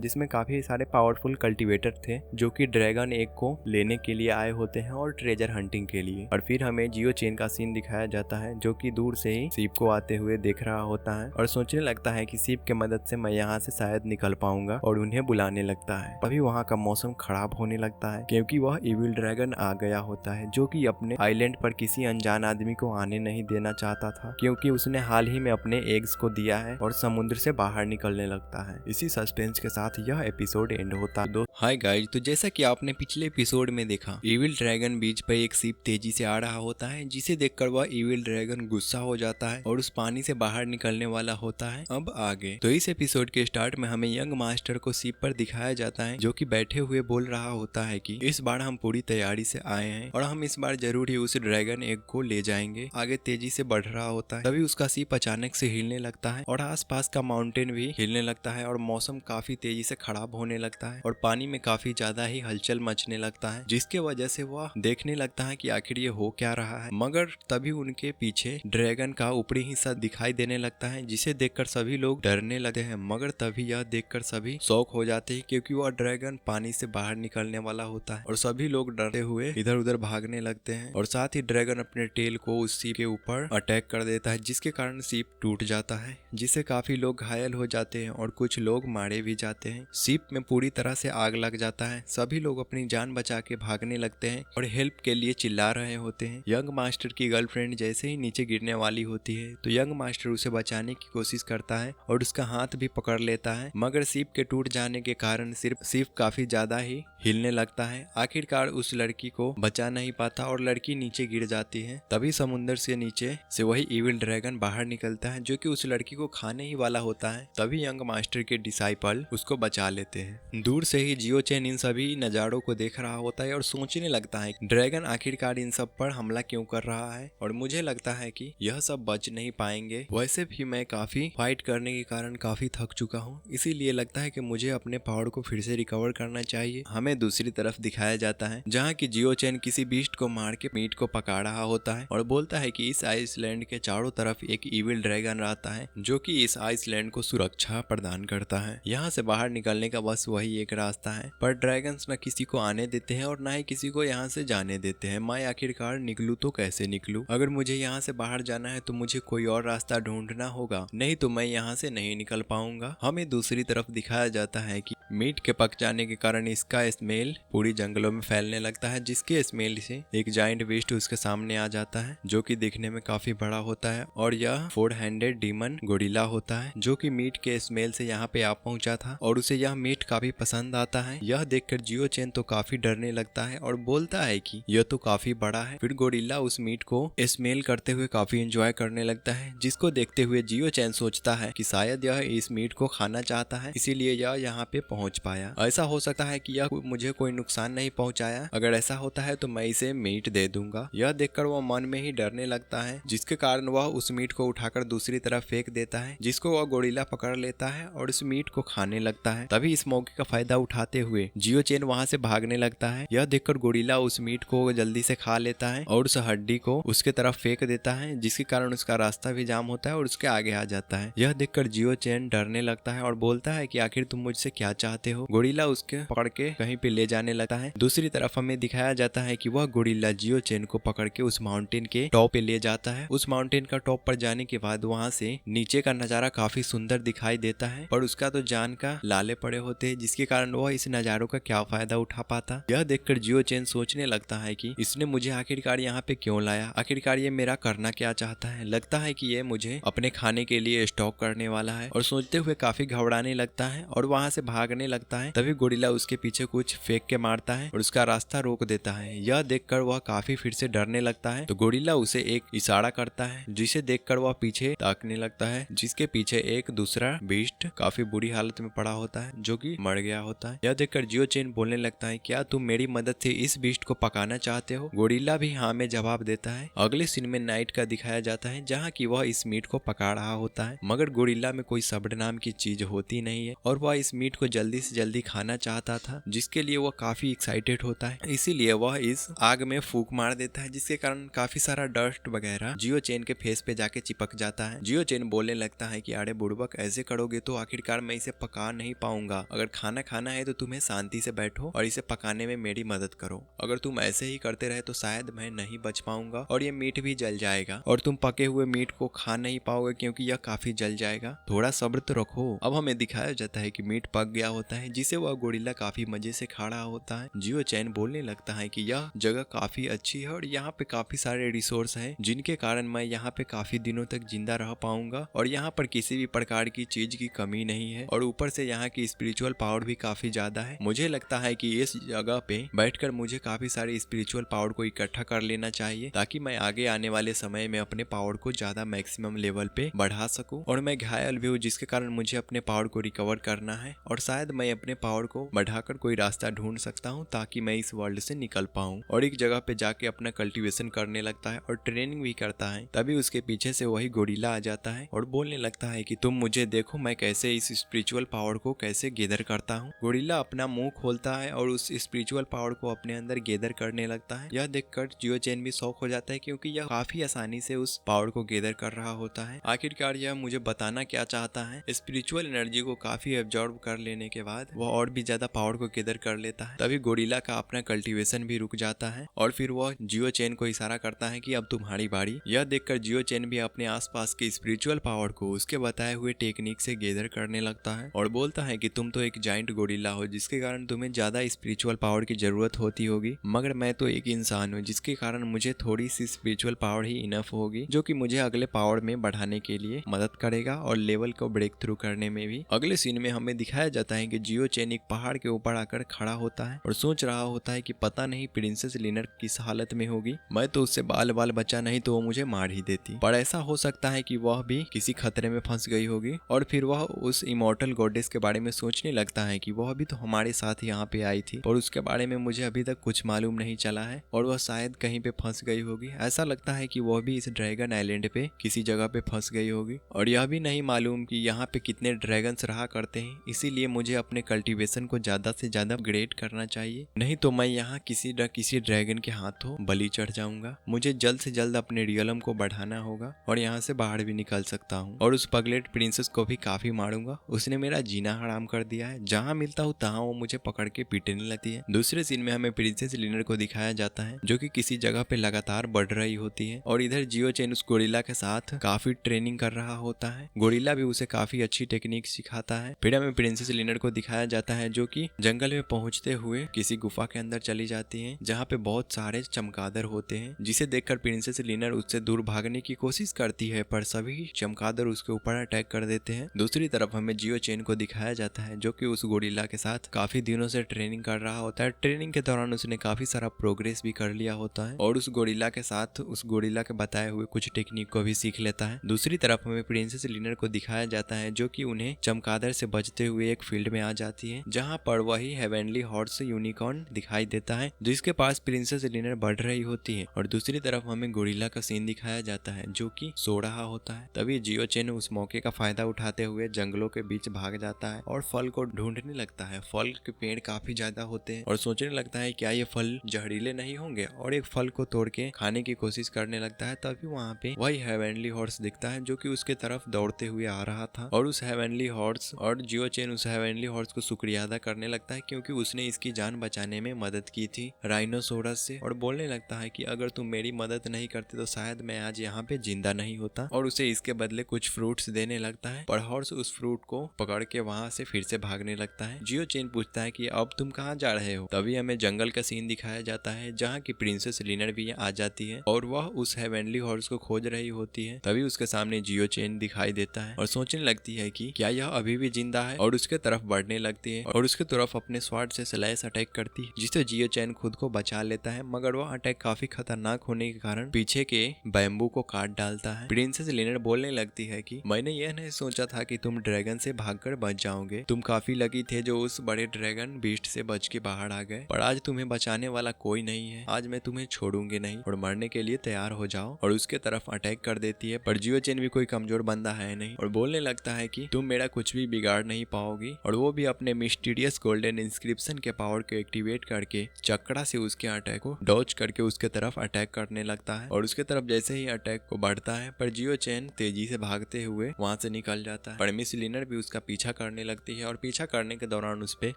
जिसमें काफी सारे पावरफुल कल्टीवेटर थे जो कि ड्रैगन एक को लेने के लिए आए होते हैं और ट्रेजर हंटिंग के लिए। और फिर हमें जियो चेन का सीन दिखाया जाता है जो कि दूर से ही शिप को आते हुए देख रहा होता है और सोचने लगता है कि शिप के मदद से मैं यहाँ से शायद निकल पाऊंगा और उन्हें बुलाने लगता है। अभी वहाँ का मौसम खराब होने लगता है क्योंकि वह इविल ड्रैगन आ गया होता है जो कि अपने आइलैंड पर किसी अनजान आदमी को आने नहीं देना चाहता था क्योंकि उसने हाल ही में अपने एग्स को दिया है और समुद्र से बाहर निकलने लगता है। इसी सस्पेंस के साथ यह एपिसोड एंड होता है। हाय गाइस, तो जैसा कि आपने पिछले एपिसोड में देखा, इविल ड्रैगन बीच पर एक शिप तेजी से आ रहा होता है जिसे देखकर वह इविल ड्रैगन गुस्सा हो जाता है और उस पानी से बाहर निकलने वाला होता है। अब आगे तो इस एपिसोड के स्टार्ट में हमें यंग मास्टर को शिप पर दिखाया जाता है जो कि बैठे हुए बोल रहा होता है कि इस बार हम पूरी तैयारी से आए हैं और हम इस बार जरूर ही उस ड्रैगन एग को ले जाएंगे। आगे तेजी से बढ़ रहा होता है, तभी उसका शिप अचानक से हिलने लगता है और आसपास का माउंटेन भी हिलने लगता है और मौसम काफी तेजी से खराब होने लगता है और पानी में काफी ज्यादा ही हलचल मचने लगता है, जिसके वजह से वह देखने लगता है कि आखिर ये हो क्या रहा है। मगर तभी उनके पीछे ड्रैगन का ऊपरी हिस्सा दिखाई देने लगता है जिसे देखकर सभी लोग डरने लगते हैं। मगर तभी यह देखकर सभी शॉक हो जाते हैं क्योंकि वह ड्रैगन पानी से बाहर निकलने वाला होता है और सभी लोग डरते हुए इधर उधर भागने लगते हैं और साथ ही ड्रैगन अपने टेल को उस शिप के ऊपर अटैक कर देता है जिसके कारण शिप टूट जाता है, जिससे काफी लोग घायल हो जाते हैं और कुछ लोग मारे भी जाते हैं। शिप में पूरी तरह से आग लग जाता है, सभी लोग अपनी जान बचा के भागने लगते हैं और हेल्प के लिए चिल्ला रहे होते हैं। यंग मास्टर की गर्लफ्रेंड जैसे ही नीचे गिरने वाली होती है तो यंग मास्टर उसे बचाने की कोशिश करता है और उसका हाथ भी पकड़ लेता है, मगर शिप के टूट जाने के कारण सिर्फ शिप काफी ज्यादा ही हिलने लगता है। आखिरकार उस लड़की को बचा नहीं पाता और लड़की नीचे गिर जाती है। तभी समुद्र से नीचे से वही इविल ड्रैगन बाहर निकलता है जो कि उस लड़की को खाने ही वाला होता है। तभी यंग मास्टर के डिसाइपल उसको बचा लेते हैं। दूर से ही जियो चेन इन सभी नजारों को देख रहा होता है और सोचने लगता है ड्रैगन आखिरकार इन सब पर हमला क्यों कर रहा है और मुझे लगता है कि यह सब बच नहीं पाएंगे। वैसे भी मैं काफी फाइट करने के कारण काफी थक चुका हूँ, इसीलिए लगता है कि मुझे अपने पावर को फिर से रिकवर करना चाहिए। हमें दूसरी तरफ दिखाया जाता है जहाँ की जियो चेन किसी बीस्ट को मार के मीट को पका रहा होता है और बोलता है कि इस आइसलैंड के चारों तरफ एक इविल ड्रैगन रहता है जो कि इस आइसलैंड को सुरक्षा प्रदान करता है। यहाँ से बाहर निकलने का बस वही एक रास्ता है, पर ड्रैगन्स न किसी को आने देते हैं और न ही किसी को यहाँ से जाने देते हैं। मैं आखिरकार निकलूं तो कैसे निकलूं? अगर मुझे यहाँ से बाहर जाना है तो मुझे कोई और रास्ता ढूंढना होगा, नहीं तो मैं यहाँ से नहीं निकल पाऊंगा। हमें दूसरी तरफ दिखाया जाता है कि मीट के पक जाने के कारण इसका स्मेल पूरी जंगलों में फैलने लगता है, जिसके स्मेल से एक जाइंट बीस्ट उसके सामने आ जाता है जो कि दिखने में काफी बड़ा होता है और यह 4-हैंडेड डीमन गोरिल्ला होता है जो कि मीट के स्मेल से यहाँ पे आ पहुंचा था और उसे यह मीट काफी पसंद आता है। यह देखकर जियो चेन तो काफी डरने लगता है और बोलता है कि यह तो काफी बड़ा है। फिर गोरिल्ला उस मीट को स्मेल करते हुए काफी एंजॉय करने लगता है, जिसको देखते हुए जियो चेन सोचता है कि शायद यह इस मीट को खाना चाहता है, इसीलिए यह यहाँ पे पहुंच पाया। ऐसा हो सकता है कि यह मुझे कोई नुकसान नहीं पहुंचाया, अगर ऐसा होता है तो मैं इसे मीट दे दूंगा। यह देखकर वह मन में ही डरने लगता है, जिसके कारण वह उस मीट को उठाकर दूसरी तरफ फेंक देता है, जिसको वह गोरिल्ला पकड़ लेता है और उस मीट को खाने लगता है। तभी इस मौके का फायदा उठाते हुए जियो चेन वहां से भागने लगता है। यह देखकर गोरिल्ला उस मीट को जल्दी से खा लेता है और उस हड्डी को उसके तरफ फेंक देता है, जिसके कारण उसका रास्ता भी जाम होता है और उसके आगे आ जाता है। यह देखकर जियो चेन डरने लगता है और बोलता है कि आखिर तुम मुझसे क्या चाहते हो? गोरिल्ला उसके पकड़ के कहीं पे ले जाने लगता है। दूसरी तरफ हमें दिखाया जाता है कि वह गोरिल्ला जियो चेन को पकड़ के उस माउंटेन के टॉप पे ले जाता है। उस माउंटेन का टॉप पर जाने के बाद वहां से नीचे का नजारा काफी सुंदर दिखाई देता है, पर उसका तो जान का लाले पड़े होते हैं, जिसके कारण वह इस नजारों का क्या फायदा उठा पाता। यह देखकर जियो चेन सोचने लगता है कि इसने मुझे आखिरकार यहाँ पे क्यों लाया, आखिरकार ये मेरा करना क्या चाहता है। लगता है कि ये मुझे अपने खाने के लिए स्टॉक करने वाला है और सोचते हुए काफी घबराने लगता है और वहां से भागने लगता है। तभी गोरिल्ला उसके पीछे कुछ फेंक के मारता है और उसका रास्ता रोक देता है। यह देखकर वह काफी फिर से डरने लगता है, तो गोरिल्ला उसे एक इशारा करता है, जिसे देखकर वह पीछे ताकने लगता है, जिसके पीछे एक दूसरा बीस्ट काफी बुरी हालत में पड़ा होता है जो कि मर गया होता है। यह देखकर जियो चेन बोलने लगता है, क्या तुम मेरी मदद से इस बीस्ट को पकाना चाहते हो? गोरिल्ला भी हाँ में जवाब देता है। अगले सीन में नाइट का दिखाया जाता है जहाँ की वह इस मीट को पका रहा होता है, मगर गोरिल्ला में कोई सब्र नाम की चीज होती नहीं है और वह इस मीट को जल्दी से जल्दी खाना चाहता था, जिसके लिए वह काफी एक्साइटेड होता है। इसीलिए वह इस आग में फूंक मार देता है, जिसके कारण काफी सारा डस्ट वगैरह जियो चेन के फेस पे जाके चिपक जाता है। जियो चेन बोलने लगता है कि अरे बुड़बक, ऐसे करोगे तो आखिरकार मैं इसे पका नहीं पाऊंगा। अगर खाना खाना है तो तुम्हें शांति से बैठो और इसे पकाने में मेरी मदद करो। अगर तुम ऐसे ही करते रहे तो शायद मैं नहीं बच पाऊंगा और ये मीट भी जल जाएगा और तुम पके हुए मीट को खा नहीं पाओगे क्योंकि यह काफी जल जाएगा। थोड़ा सब्र तो रखो। अब हमें दिखाया जाता है कि मीट पक गया होता है, जिसे वह गोरिल्ला काफी मजे से खा रहा होता है। जियो चैन बोलने लगता है कि यह जगह काफी अच्छी है और यहाँ पे काफी सारे रिसोर्स हैं जिनके कारण मैं यहाँ पे काफी दिनों तक जिंदा रह पाऊंगा और यहाँ पर किसी भी प्रकार की चीज की कमी नहीं है और ऊपर से यहाँ की स्पिरिचुअल पावर भी काफी ज्यादा है। मुझे लगता है कि इस जगह पे बैठकर मुझे काफी सारी स्पिरिचुअल पावर को इकट्ठा कर लेना चाहिए ताकि मैं आगे आने वाले समय में अपने पावर को ज्यादा मैक्सिमम लेवल पे बढ़ा सकूं। और मैं घायल भी हूँ जिसके कारण मुझे अपने पावर को रिकवर करना है और शायद मैं अपने पावर को बढ़ाकर कोई रास्ता ढूंढ सकता हूँ ताकि मैं इस वर्ल्ड से निकल पाऊँ। और एक जगह पे जाके अपना कल्टीवेशन करने लगता है और ट्रेनिंग भी करता है। तभी उसके पीछे से वही गोरिल्ला आ जाता है और बोलने लगता है कि तुम मुझे देखो मैं कैसे इस स्पिरिचुअल पावर को कैसे गेदर करता हूँ। गोरिल्ला अपना मुंह खोलता है और उस स्पिरिचुअल पावर को अपने अंदर गेदर करने लगता है। यह देखकर जियो चैन भी शॉक हो जाता है क्योंकि यह काफी आसानी से उस पावर को गेदर कर रहा होता है। आखिरकार यह मुझे बताना क्या चाहता है। स्पिरिचुअल एनर्जी को काफी एब्जॉर्ब कर लेने के बाद वह और भी ज्यादा पावर को गेदर कर लेता है। तभी गोरिल्ला का अपना कल्टीवेशन भी रुक जाता है और फिर वह जियो चैन को इशारा करता है कि अब तुम्हारी बारी। यह देखकर जियो चैन भी अपने आसपास की स्पिरिचुअल पावर को उसके बताए हुए टेक्निक से गेदर करने लगता है और बोलता है कि तुम तो एक जाइंट गोरिल्ला हो जिसके कारण तुम्हें ज्यादा स्पिरिचुअल पावर की जरूरत होती होगी, मगर मैं तो एक इंसान हूँ जिसके कारण मुझे थोड़ी सी स्पिरिचुअल पावर ही इनफ होगी जो कि मुझे अगले पावर में बढ़ाने के लिए मदद करेगा और लेवल को ब्रेक थ्रू करने में भी। अगले सीन में हमें दिखाया जाता है कि जियो चैन एक पहाड़ के ऊपर आकर खड़ा होता है और सोच रहा होता है कि पता नहीं प्रिंसेस लिनर किस हालत में होगी। मैं तो उससे बाल बाल बचा नहीं तो वो मुझे मार ही देती, पर ऐसा हो सकता है कि वह भी किसी खतरे में फंस गई होगी। और फिर वह उस इमॉर्टल गॉडेस के बारे में सोचने लगता है कि वह भी तो हमारे साथ यहाँ पे आई थी और उसके बारे में मुझे अभी तक कुछ मालूम नहीं चला है और वह शायद कहीं पे फंस गई होगी। ऐसा लगता है कि वह भी इस ड्रैगन आइलैंड पे किसी जगह पे फंस गई होगी और यह भी नहीं मालूम कि यहाँ पे कितने ड्रैगन्स रहा करते हैं। इसीलिए मुझे अपने कल्टीवेशन को ज्यादा से ज्यादा अपग्रेड करना चाहिए, नहीं तो मैं यहाँ किसी न किसी ड्रैगन के हाथों बलि चढ़ जाऊंगा। मुझे जल्द से जल्द अपने रियलम को बढ़ाना होगा और यहाँ से बाहर भी निकल सकता हूँ और उस पगलेट प्रिंसेस को भी काफी मारूंगा। उसने मेरा जीना हराम कर दिया है। जहाँ मिलता हूँ तहाँ वो मुझे पकड़ के पीटने लगती है। दूसरे सीन में हमें प्रिंसेस लिनर को दिखाया जाता है जो कि किसी जगह पे लगातार बढ़ रही होती है और इधर जियो चैन उस गोरिल्ला के साथ काफी ट्रेनिंग कर रहा होता है। गोरिल्ला भी उसे काफी अच्छी टेक्निक सिखाता है। फिर हमें प्रिंसेस लिनर को दिखाया जाता है जो कि जंगल में पहुंचते हुए किसी गुफा के अंदर चली जाती है जहाँ पे बहुत सारे चमगादड़ होते हैं, जिसे देखकर प्रिंसेस लिनर उससे दूर भागने की कोशिश करती है पर सभी चमगादड़ उसके ऊपर अटैक कर देते हैं। दूसरी तरफ हमें जियो चैन को दिखाया जाता है जो कि उस गोरिल्ला के साथ काफी दिनों से ट्रेनिंग कर रहा होता है। ट्रेनिंग के दौरान उसने काफी सारा प्रोग्रेस भी कर लिया होता है और उस गोरिल्ला के साथ उस गोरिल्ला के बताए हुए कुछ टेक्निक को भी सीख लेता है। दूसरी तरफ हमें प्रिंसेस लिनर को दिखाया जाता है जो कि उन्हें चमगादड़ से बचते हुए एक फील्ड में आ जाती है जहाँ पर वही हेवेनली हॉर्स यूनिकॉर्न दिखाई देता है जिसके पास प्रिंसेस लिनर बढ़ रही होती है और दूसरी तरफ हमें गोरिल्ला का सीन दिखाया जाता है जो कि सो रहा होता है। तभी जियो चैन उस मौके का फायदा उठाते हुए जंगलों के बीच भाग जाता है और फल को ढूंढने लगता है। फल के पेड़ काफी ज्यादा होते हैं और सोचने लगता है क्या ये फल जहरीले नहीं होंगे और एक फल को तोड़ के खाने की कोशिश करने लगता है। तभी वहाँ पे वही हेवेनली हॉर्स दिखता है जो कि उसके तरफ दौड़ते हुए आ रहा था और उस हेवेनली हॉर्स और जियो चैन उस हेवेनली हॉर्स को शुक्रिया अदा करने लगता है क्योंकि उसने इसकी जान बचाने में मदद की थी राइनोसोरस से और बोलने लगता है कि अगर तुम मेरी मदद नहीं करते तो शायद मैं आज यहाँ पे जिंदा नहीं होता और उसे इसके बदले कुछ फ्रूट्स देने लगता है। पर हॉर्स उस फ्रूट को पकड़ के वहाँ से फिर से भागने लगता है। जियो चैन पूछता है कि अब तुम कहाँ जा रहे हो। तभी हमें जंगल का सीन दिखाया जाता है जहाँ की प्रिंसेस लिनर भी आ जाती है और वह उस हेवेनली हॉर्स को खोज रही होती है। तभी उसके सामने जियो चैन दिखाई देता है और सोचने लगती है कि क्या यह अभी भी जिंदा है और उसके तरफ बढ़ने लगती है और उसके तरफ अपने स्वॉर्ड से स्लैश अटैक करती है जिससे जियो चैन खुद को बचा लेता है, मगर वह अटैक काफी खतरनाक होने के कारण पीछे के बैम्बू को काट डालता है। प्रिंसेस लिनर बोलने लगती है कि मैंने यह नहीं सोचा था कि तुम ड्रैगन से भागकर बच जाओगे। तुम काफी लकी थे जो उस बड़े ड्रैगन बीस्ट से बच के बाहर आ गए, पर आज तुम्हें बचाने वाला कोई नहीं है। आज मैं तुम्हें छोड़ूंगी नहीं और मरने के लिए तैयार हो जाओ। और उसके तरफ अटैक कर देती है, पर जियो चेन भी कोई कमजोर बंदा है नहीं और बोलने लगता है कि तुम मेरा कुछ भी बिगाड़ नहीं पाओगी। और वो भी अपने मिस्टीरियस गोल्डन इंस्क्रिप्शन के पावर को एक्टिवेट करके चक्रा से उसके अटैक को डॉज करके उसके तरफ अटैक करने लगता है। और उसके तरफ जैसे ही अटैक को बढ़ता है, पर जियो चेन तेजी से भागते हुए वहां से निकल जाता है। पर मिस लिनर भी उसका पीछा करने लगती है और पीछा करने के दौरान उस पे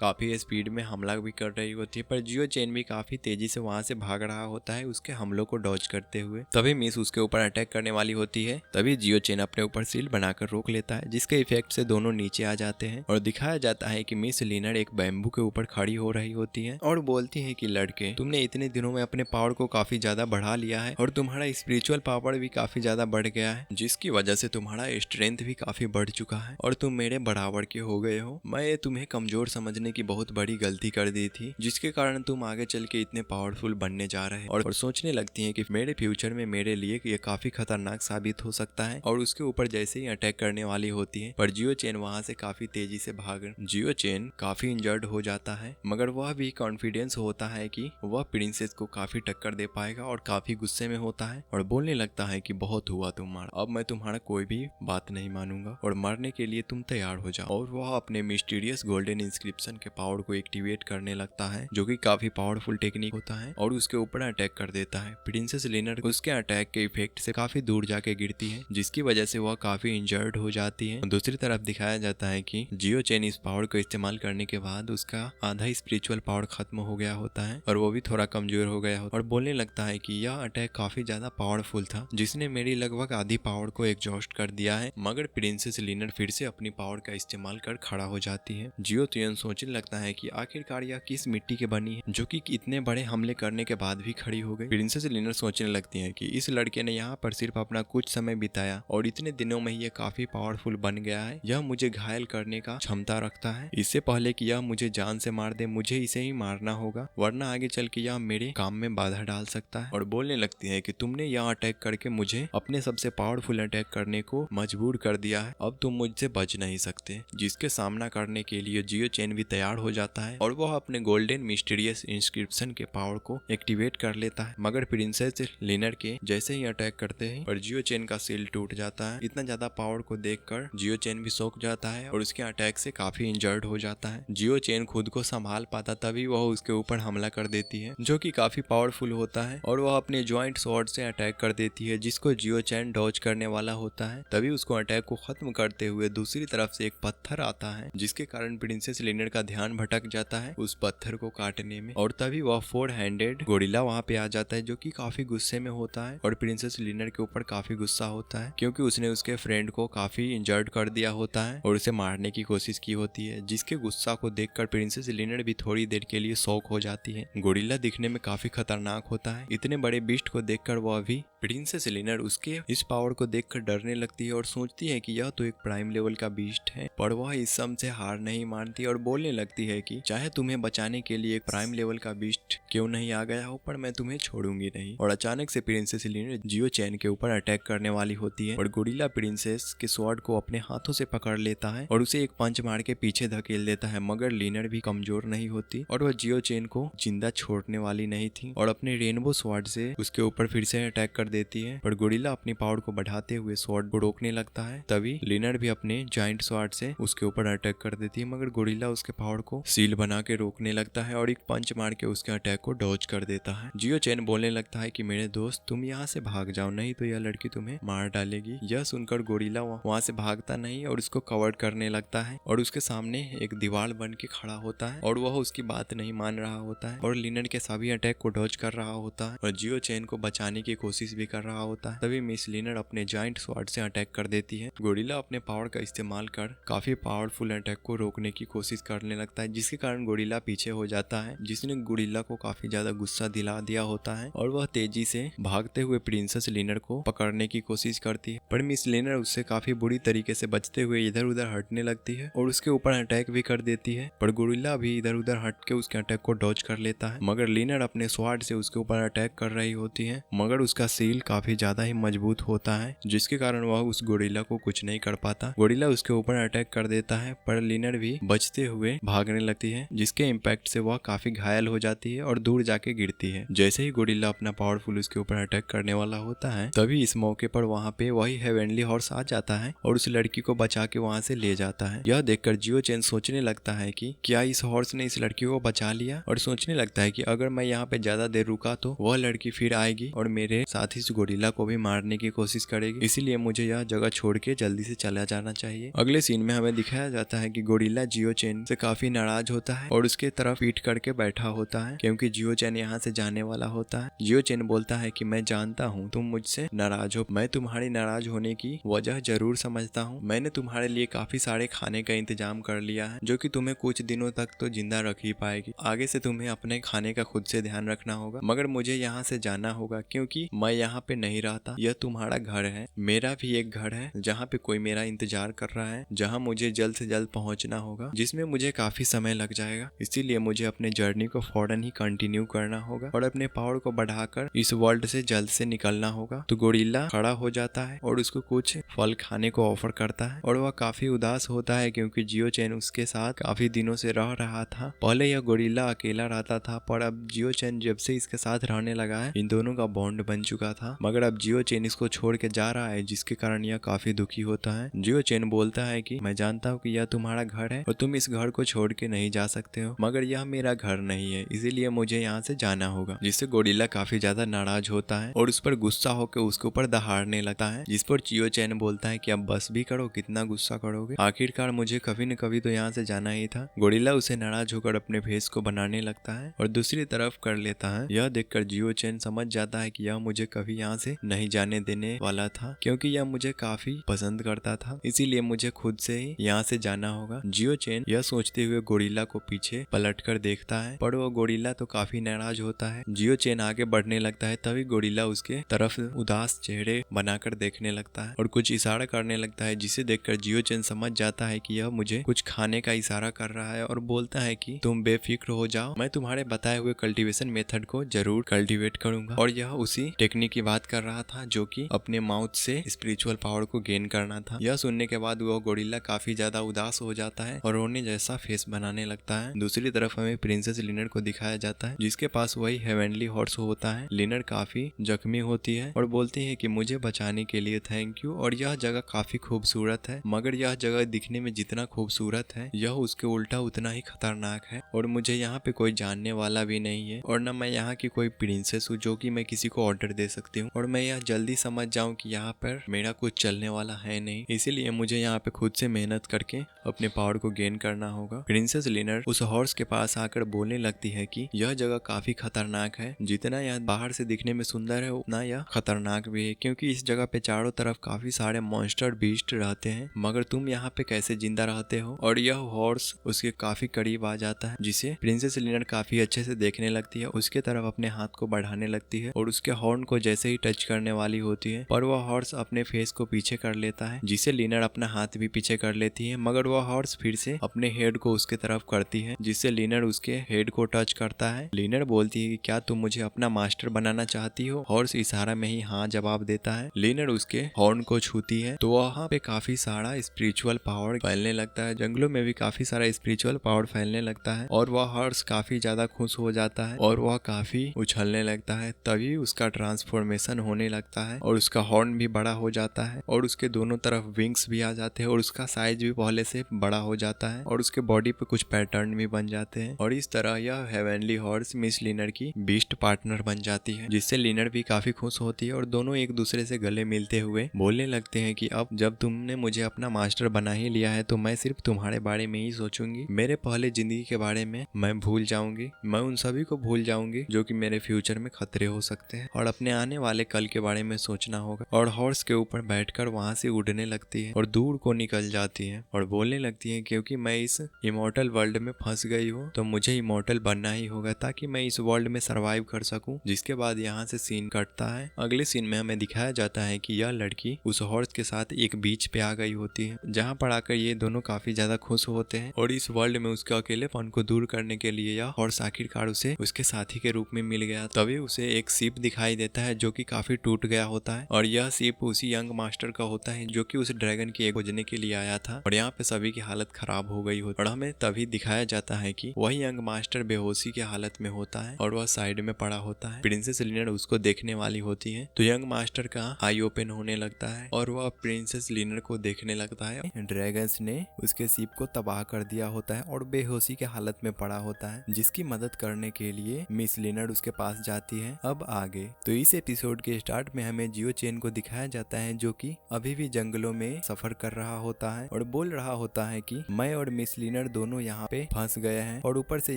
काफी स्पीड में हमला भी कर रही होती है, पर जियो चेन भी काफी तेजी से वहां से भाग रहा होता है उसके हमलों को डॉज करते हुए। तभी मिस उसके ऊपर अटैक करने वाली होती है, तभी जियो चेन अपने ऊपर सील बनाकर रोक लेता है, जिसके इफेक्ट से दोनों नीचे आ जाते हैं। और दिखाया जाता है कि मिस लिनर एक बैम्बू के ऊपर खड़ी हो रही होती है और बोलती है कि लड़के, तुमने इतने दिनों में अपने पावर को काफी ज्यादा बढ़ा लिया है और तुम्हारा स्पिरिचुअल पावर भी काफी ज्यादा बढ़ गया है, जिसकी वजह से तुम्हारा स्ट्रेंथ भी काफी बढ़ चुका है और तुम मेरे बराबर के हो गए हो। मैं तुम्हें कमजोर समझने की बहुत बड़ी गलती कर दी थी, जिसके कारण तुम आगे चल के इतने पावरफुल बनने जा रहे हैं। और सोचने लगती है कि मेरे फ्यूचर में मेरे लिए ये काफी खतरनाक साबित हो सकता है। और उसके ऊपर जैसे ही अटैक करने वाली होती है, पर जियो चेन वहां से काफी तेजी से भाग। जियो चेन काफी इंजर्ड हो जाता है, मगर वह भी कॉन्फिडेंस होता है कि वह प्रिंसेस को काफी टक्कर दे पाएगा और काफी गुस्से में होता है और बोलने लगता है कि बहुत हुआ तुम्हारा, अब मैं तुम्हारा कोई भी बात नहीं मानूंगा और मरने के लिए तुम तैयार हो जाओ। और वह अपने मिस्टीरियस गोल्डन इंस्क्रिप्शन के पावर को एक्टिवेट करने लगता है, जो कि काफी पावरफुल टेक्निक होता है, और उसके ऊपर अटैक कर देता है। प्रिंसेस लिनर उसके अटैक के इफेक्ट से काफी दूर जाके गिरती है, जिसकी वजह से वह काफी इंजर्ड हो जाती है। दूसरी तरफ दिखाया जाता है कि जियो चेन इस पावर को इस्तेमाल करने के बाद उसका आधा स्पिरिचुअल पावर खत्म हो गया होता है और वो भी थोड़ा कमजोर हो गया होता है और बोलने लगता है कि यह अटैक काफी ज्यादा पावरफुल था, जिसने मेरी लगभग आधी पावर को एग्जॉस्ट कर दिया है। मगर प्रिंसेस लिनर फिर से अपनी पावर का इस्तेमाल कर खड़ा हो जाती है। जियो चेन सोचने लगता है कि आखिरकार यह किस मिट्टी के बनी है, जो कि इतने बड़े हमले करने के बाद भी खड़ी हो गई। प्रिंसेस लिनर सोचने लगती है कि इस लड़के ने यहाँ पर सिर्फ अपना कुछ समय बिताया और इतने दिनों में ये काफी पावरफुल बन गया है। यह मुझे घायल करने का क्षमता रखता है। इससे पहले कि यह मुझे जान से मार दे, मुझे इसे ही मारना होगा, वरना आगे चल के यह मेरे काम में बाधा डाल सकता है। और बोलने लगती है कि तुमने यह अटैक करके मुझे अपने सबसे पावरफुल अटैक करने को मजबूर कर दिया है, अब तुम मुझसे बच नहीं सकते। जिसके सामना करने के लिए जियो चेन भी तैयार हो जाता है और वह अपने गोल्डन मिस्टीरियस इंस्क्रिप्शन के पावर को एक्टिवेट कर लेता है। मगर प्रिंसेस लिनर के जैसे ही अटैक करते हैं, पर जियो चेन का सील टूट जाता है। इतना ज्यादा पावर को देखकर जियो चेन भी सोख जाता है और उसके अटैक से काफी इंजर्ड हो जाता है। जियो चेन खुद को संभाल पाता तभी वह उसके ऊपर हमला कर देती है, जो कि काफी पावरफुल होता है, और वह अपने ज्वाइंट स्वॉर्ड से अटैक कर देती है, जिसको जियो चेन डॉज करने वाला होता है। तभी उसको अटैक को खत्म करते हुए दूसरी तरफ से एक पत्थर आता है, जिसके कारण प्रिंसेस लिनर का ध्यान भटक जाता है उस पत्थर को काटने में। और तभी वह 4 हैंडेड गोरिल्ला वहां पे आ जाता है, जो कि काफी गुस्से में होता है और प्रिंसेस लिनर के ऊपर काफी गुस्सा होता है, क्योंकि उसने उसके फ्रेंड को काफी इंजर्ड कर दिया होता है और उसे मारने की कोशिश की होती है। जिसके गुस्सा को देखकर प्रिंसेस लिनर भी थोड़ी देर के लिए शॉक हो जाती है। गोरिल्ला दिखने में काफी खतरनाक होता है, इतने बड़े बीस्ट को देखकर वह भी प्रिंसेस लिनर उसके इस पावर को देखकर डरने लगती है और सोचती है कि यह तो एक प्राइम लेवल का बीस्ट है, पर वह इस सम से हार नहीं मानती और बोलने लगती है कि चाहे तुम्हें बचाने के लिए एक प्राइम लेवल का बीस्ट क्यों नहीं आ गया हो, पर मैं तुम्हें छोड़ूंगी नहीं। और अचानक से प्रिंसेस लिनर जियो चैन के ऊपर अटैक करने वाली होती है और गोरिल्ला प्रिंसेस के स्वॉर्ड को अपने हाथों से पकड़ लेता है और उसे एक पंच मार के पीछे धकेल देता है। मगर लिनर भी कमजोर नहीं होती और वह जियो चैन को जिंदा छोड़ने वाली नहीं थी और अपने रेनबो स्वॉर्ड से उसके ऊपर फिर से अटैक कर देती है। पर गोरिल्ला अपनी पावर को बढ़ाते हुए स्वॉर्ड को रोकने लगता है, तभी लिनर भी अपने जाइंट स्वॉर्ड से उसके ऊपर अटैक कर देती है, मगर गोरिल्ला उसके पावर को सील बना के रोकने लगता है और एक पंच मार के उसके अटैक को डॉज कर देता है। जियो चैन बोलने लगता है कि मेरे दोस्त तुम यहाँ से भाग जाओ, नहीं तो यह लड़की तुम्हें मार डालेगी। यह सुनकर गोरिल्ला वहाँ से भागता नहीं और उसको कवर करने लगता है और उसके सामने एक दीवार बन के खड़ा होता है और वह उसकी बात नहीं मान रहा होता है और लिनर के सभी अटैक को डॉज कर रहा होता है और जियो चैन को बचाने की कोशिश भी कर रहा होता है। तभी मिस लिनर अपने जाइंट स्वॉर्ड से अटैक कर देती है। गोरिल्ला अपने पावर का इस्तेमाल कर काफी पावरफुल अटैक को रोकने की कोशिश करने लगता है, जिसके कारण गोरिल्ला पीछे हो जाता है, जिसने गोरिल्ला को काफी ज्यादा गुस्सा दिला दिया होता है और वह तेजी से भागते हुए प्रिंसेस लिनर को पकड़ने की कोशिश करती है। पर मिस लिनर उससे काफी बुरी तरीके से बचते हुए इधर उधर हटने लगती है और उसके ऊपर अटैक भी कर देती है, पर गोरिल्ला भी इधर उधर हट के उसके अटैक को डॉज कर लेता है। मगर लिनर अपने स्वॉर्ड से उसके ऊपर अटैक कर रही होती है, मगर उसका सील स्टील काफी ज्यादा ही मजबूत होता है, जिसके कारण वह उस गोरिल्ला को कुछ नहीं कर पाता। गोरिल्ला उसके ऊपर अटैक कर देता है, पर लिनर भी बचते हुए भागने लगती है, जिसके इम्पैक्ट से वह काफी घायल हो जाती है और दूर जाके गिरती है। जैसे ही गोरिल्ला अपना पावरफुल उसके ऊपर अटैक करने वाला होता है, तभी इस मौके पर वहाँ पे वही हेवनली हॉर्स आ जाता है और उस लड़की को बचा के वहाँ से ले जाता है। यह देखकर जियो चेन सोचने लगता है कि क्या इस हॉर्स ने इस लड़की को बचा लिया, और सोचने लगता है कि अगर मैं यहाँ पे ज्यादा देर रुका तो वह लड़की फिर आएगी और मेरे साथ ही इस गोरिल्ला को भी मारने की कोशिश करेगी, इसीलिए मुझे यह जगह छोड़ के जल्दी से चला जाना चाहिए। अगले सीन में हमें दिखाया जाता है कि गोरिल्ला जियो चेन से काफी नाराज होता है और उसके तरफ पीठ करके बैठा होता है, क्योंकि जियो चेन यहाँ से जाने वाला होता है। जियो चेन बोलता है कि मैं जानता हूँ तुम मुझसे नाराज हो, मैं तुम्हारी नाराज होने की वजह जरूर समझता हूँ। मैंने तुम्हारे लिए काफी सारे खाने का इंतजाम कर लिया है, जो कि तुम्हें कुछ दिनों तक तो जिंदा रख ही पाएगी। आगे से तुम्हें अपने खाने का खुद से ध्यान रखना होगा, मगर मुझे यहाँ से जाना होगा क्योंकि मैं यहाँ पे नहीं रहता। यह तुम्हारा घर है, मेरा भी एक घर है जहाँ पे कोई मेरा इंतजार कर रहा है, जहाँ मुझे जल्द से जल्द पहुँचना होगा, जिसमें मुझे काफी समय लग जाएगा। इसीलिए मुझे अपने जर्नी को फौरन ही कंटिन्यू करना होगा और अपने पावर को बढ़ाकर इस वर्ल्ड से जल्द से निकलना होगा। तो गोरिल्ला खड़ा हो जाता है और उसको कुछ फल खाने को ऑफर करता है और वह काफी उदास होता है क्योंकि जियो चेन उसके साथ काफी दिनों से रह रहा था। पहले यह गोरिल्ला अकेला रहता था, पर अब जियो चेन जब से इसके साथ रहने लगा है, इन दोनों का बॉन्ड बन चुका था। मगर अब जियो चेन इसको छोड़ के जा रहा है, जिसके कारण यह काफी दुखी होता है। जियो चेन बोलता है कि मैं जानता हूँ कि यह तुम्हारा घर है और तुम इस घर को छोड़ के नहीं जा सकते हो, मगर यह मेरा घर नहीं है, इसीलिए मुझे यहाँ से जाना होगा। जिससे गोरिल्ला काफी ज्यादा नाराज होता है और उस पर गुस्सा होकर उसके ऊपर दहाड़ने लगता है, जिस पर जियो चेन बोलता है कि अब बस भी करो, कितना गुस्सा करोगे, आखिरकार मुझे कभी न कभी तो यहाँ से जाना ही था। गोरिल्ला उसे नाराज होकर अपने भेष को बनाने लगता है और दूसरी तरफ कर लेता है। यह देखकर जियो चेन समझ जाता है कि यह मुझे कभी यहाँ से नहीं जाने देने वाला था, क्योंकि यह मुझे काफी पसंद करता था, इसीलिए मुझे खुद से ही यहाँ से जाना होगा। जियो चेन यह सोचते हुए गोरिल्ला को पीछे पलट कर देखता है, पर वो गोरिल्ला तो काफी नाराज होता है। जियो चेन आगे बढ़ने लगता है, तभी गोरिल्ला उसके तरफ उदास चेहरे बनाकर देखने लगता है और कुछ इशारा करने लगता है, जिसे देखकर जियो चेन समझ जाता है कि यह मुझे कुछ खाने का इशारा कर रहा है और बोलता है कि तुम बेफिक्र हो जाओ, मैं तुम्हारे बताए हुए कल्टीवेशन मेथड को जरूर कल्टीवेट करूंगा। और यह उसी टेक्निक की बात कर रहा था जो कि अपने माउथ से स्पिरिचुअल पावर को गेन करना था। यह सुनने के बाद वह गोरिल्ला काफी ज्यादा उदास हो जाता है और रोने जैसा फेस बनाने लगता है। दूसरी तरफ हमें प्रिंसेस लिनर को दिखाया जाता है, जिसके पास वही हेवनली हॉर्स होता है। लिनर काफी जख्मी होती है और बोलती है कि मुझे बचाने के लिए थैंक यू, और यह जगह काफी खूबसूरत है, मगर यह जगह दिखने में जितना खूबसूरत है, यह उसके उल्टा उतना ही खतरनाक है, और मुझे यहाँ पे कोई जानने वाला भी नहीं है, और न मैं यहाँ की कोई प्रिंसेस हूँ जो कि मैं किसी को ऑर्डर दे सकती हूँ, और मैं यह जल्दी समझ जाऊँ कि यहाँ पर मेरा कुछ चलने वाला है नहीं, इसीलिए मुझे यहाँ पे खुद से मेहनत करके अपने पावर को गेन करना होगा। प्रिंसेस लिनर उस हॉर्स के पास आकर बोलने लगती है कि यह जगह काफी खतरनाक है, जितना यह बाहर से दिखने में सुंदर है उतना यह खतरनाक भी है, क्योंकि इस जगह पे चारों तरफ काफी सारे मॉन्स्टर बीस्ट रहते हैं, मगर तुम यहाँ पे कैसे जिंदा रहते हो। और यह हॉर्स उसके काफी करीब आ जाता है, जिसे प्रिंसेस लिनर काफी अच्छे से देखने लगती है, उसके तरफ अपने हाथ को बढ़ाने लगती है और उसके हॉर्न को जैसे ही टच करने वाली होती है, पर वह हॉर्स अपने फेस को पीछे कर लेता है, जिसे लिनर अपना हाथ भी पीछे कर लेती है, मगर वह हॉर्स फिर से अपने हेड को उसके तरफ करती है, जिससे लिनर उसके हेड को टच करता है। लिनर बोलती है कि क्या तुम मुझे अपना मास्टर बनाना चाहती हो। हॉर्स इशारा में ही हाँ जवाब देता है। लिनर उसके हॉर्न को छूती है तो वहाँ पे काफी सारा स्पिरिचुअल पावर फैलने लगता है, जंगलों में भी काफी सारा स्पिरिचुअल पावर फैलने लगता है, और वह हॉर्स काफी ज्यादा खुश हो जाता है और वह काफी उछलने लगता है। तभी उसका ट्रांसफॉर्मेशन होने लगता है और उसका हॉर्न भी बड़ा हो जाता है और उसके दोनों तरफ विंग्स भी आ जाते हैं और उसका साइज भी पहले से बड़ा हो जाता है और उसके बॉडी पे कुछ पैटर्न भी बन जाते हैं, और इस तरह यह हेवनली हॉर्स मिस लिनर की बीस्ट पार्टनर बन जाती है, जिससे लिनर भी काफी खुश होती है और दोनों एक दूसरे से गले मिलते हुए बोलने लगते हैं कि अब जब तुमने मुझे अपना मास्टर बना ही लिया है तो मैं सिर्फ तुम्हारे बारे में ही सोचूंगी, मेरे पहले जिंदगी के बारे में मैं भूल जाऊंगी, मैं उन सभी को भूल जाऊंगी जो कि मेरे फ्यूचर में खतरे हो सकते हैं, और अपने आने वाले कल के बारे में सोचना होगा। और हॉर्स के ऊपर बैठकर वहां से उड़ने लगती है और दूर को निकल जाती है और बोलने लगती है क्योंकि मैं इस इमोर्टल वर्ल्ड में फंस गई हूँ तो मुझे इमोर्टल बनना ही होगा ताकि मैं इस वर्ल्ड में सरवाइव कर सकूं। जिसके बाद यहाँ से सीन कटता है। अगले सीन में हमें दिखाया जाता है कि यह लड़की उस हॉर्स के साथ एक बीच पे आ गई होती है, जहाँ पर आकर ये दोनों काफी ज्यादा खुश होते हैं और इस वर्ल्ड में उसके अकेलेपन को दूर करने के लिए यह हॉर्स आखिरकार उसे उसके साथी के रूप में मिल गया। तभी उसे एक शिप दिखाई देता है है जो कि काफी टूट गया होता है और यह शिप उसी यंग मास्टर का होता है जो कि उस ड्रैगन की एग खोजने के लिए आया था और यहाँ पे सभी की हालत खराब हो गई होती है और हमें तभी दिखाया जाता है कि वही यंग मास्टर बेहोशी की हालत में होता है और वह साइड में पड़ा होता है। प्रिंसेस लिनर उसको देखने वाली होती है तो यंग मास्टर का आई ओपन होने लगता है और वह प्रिंसेस लिनर को देखने लगता है। ड्रैगन्स ने उसके शिप को तबाह कर दिया होता है और बेहोशी की हालत में पड़ा होता है, जिसकी मदद करने के लिए मिस लिनर उसके पास जाती है। अब आगे तो इस एपिसोड के स्टार्ट में हमें जियो चेन को दिखाया जाता है जो कि अभी भी जंगलों में सफर कर रहा होता है और बोल रहा होता है कि मैं और मिस लिनर दोनों यहाँ पे फंस गए हैं और ऊपर से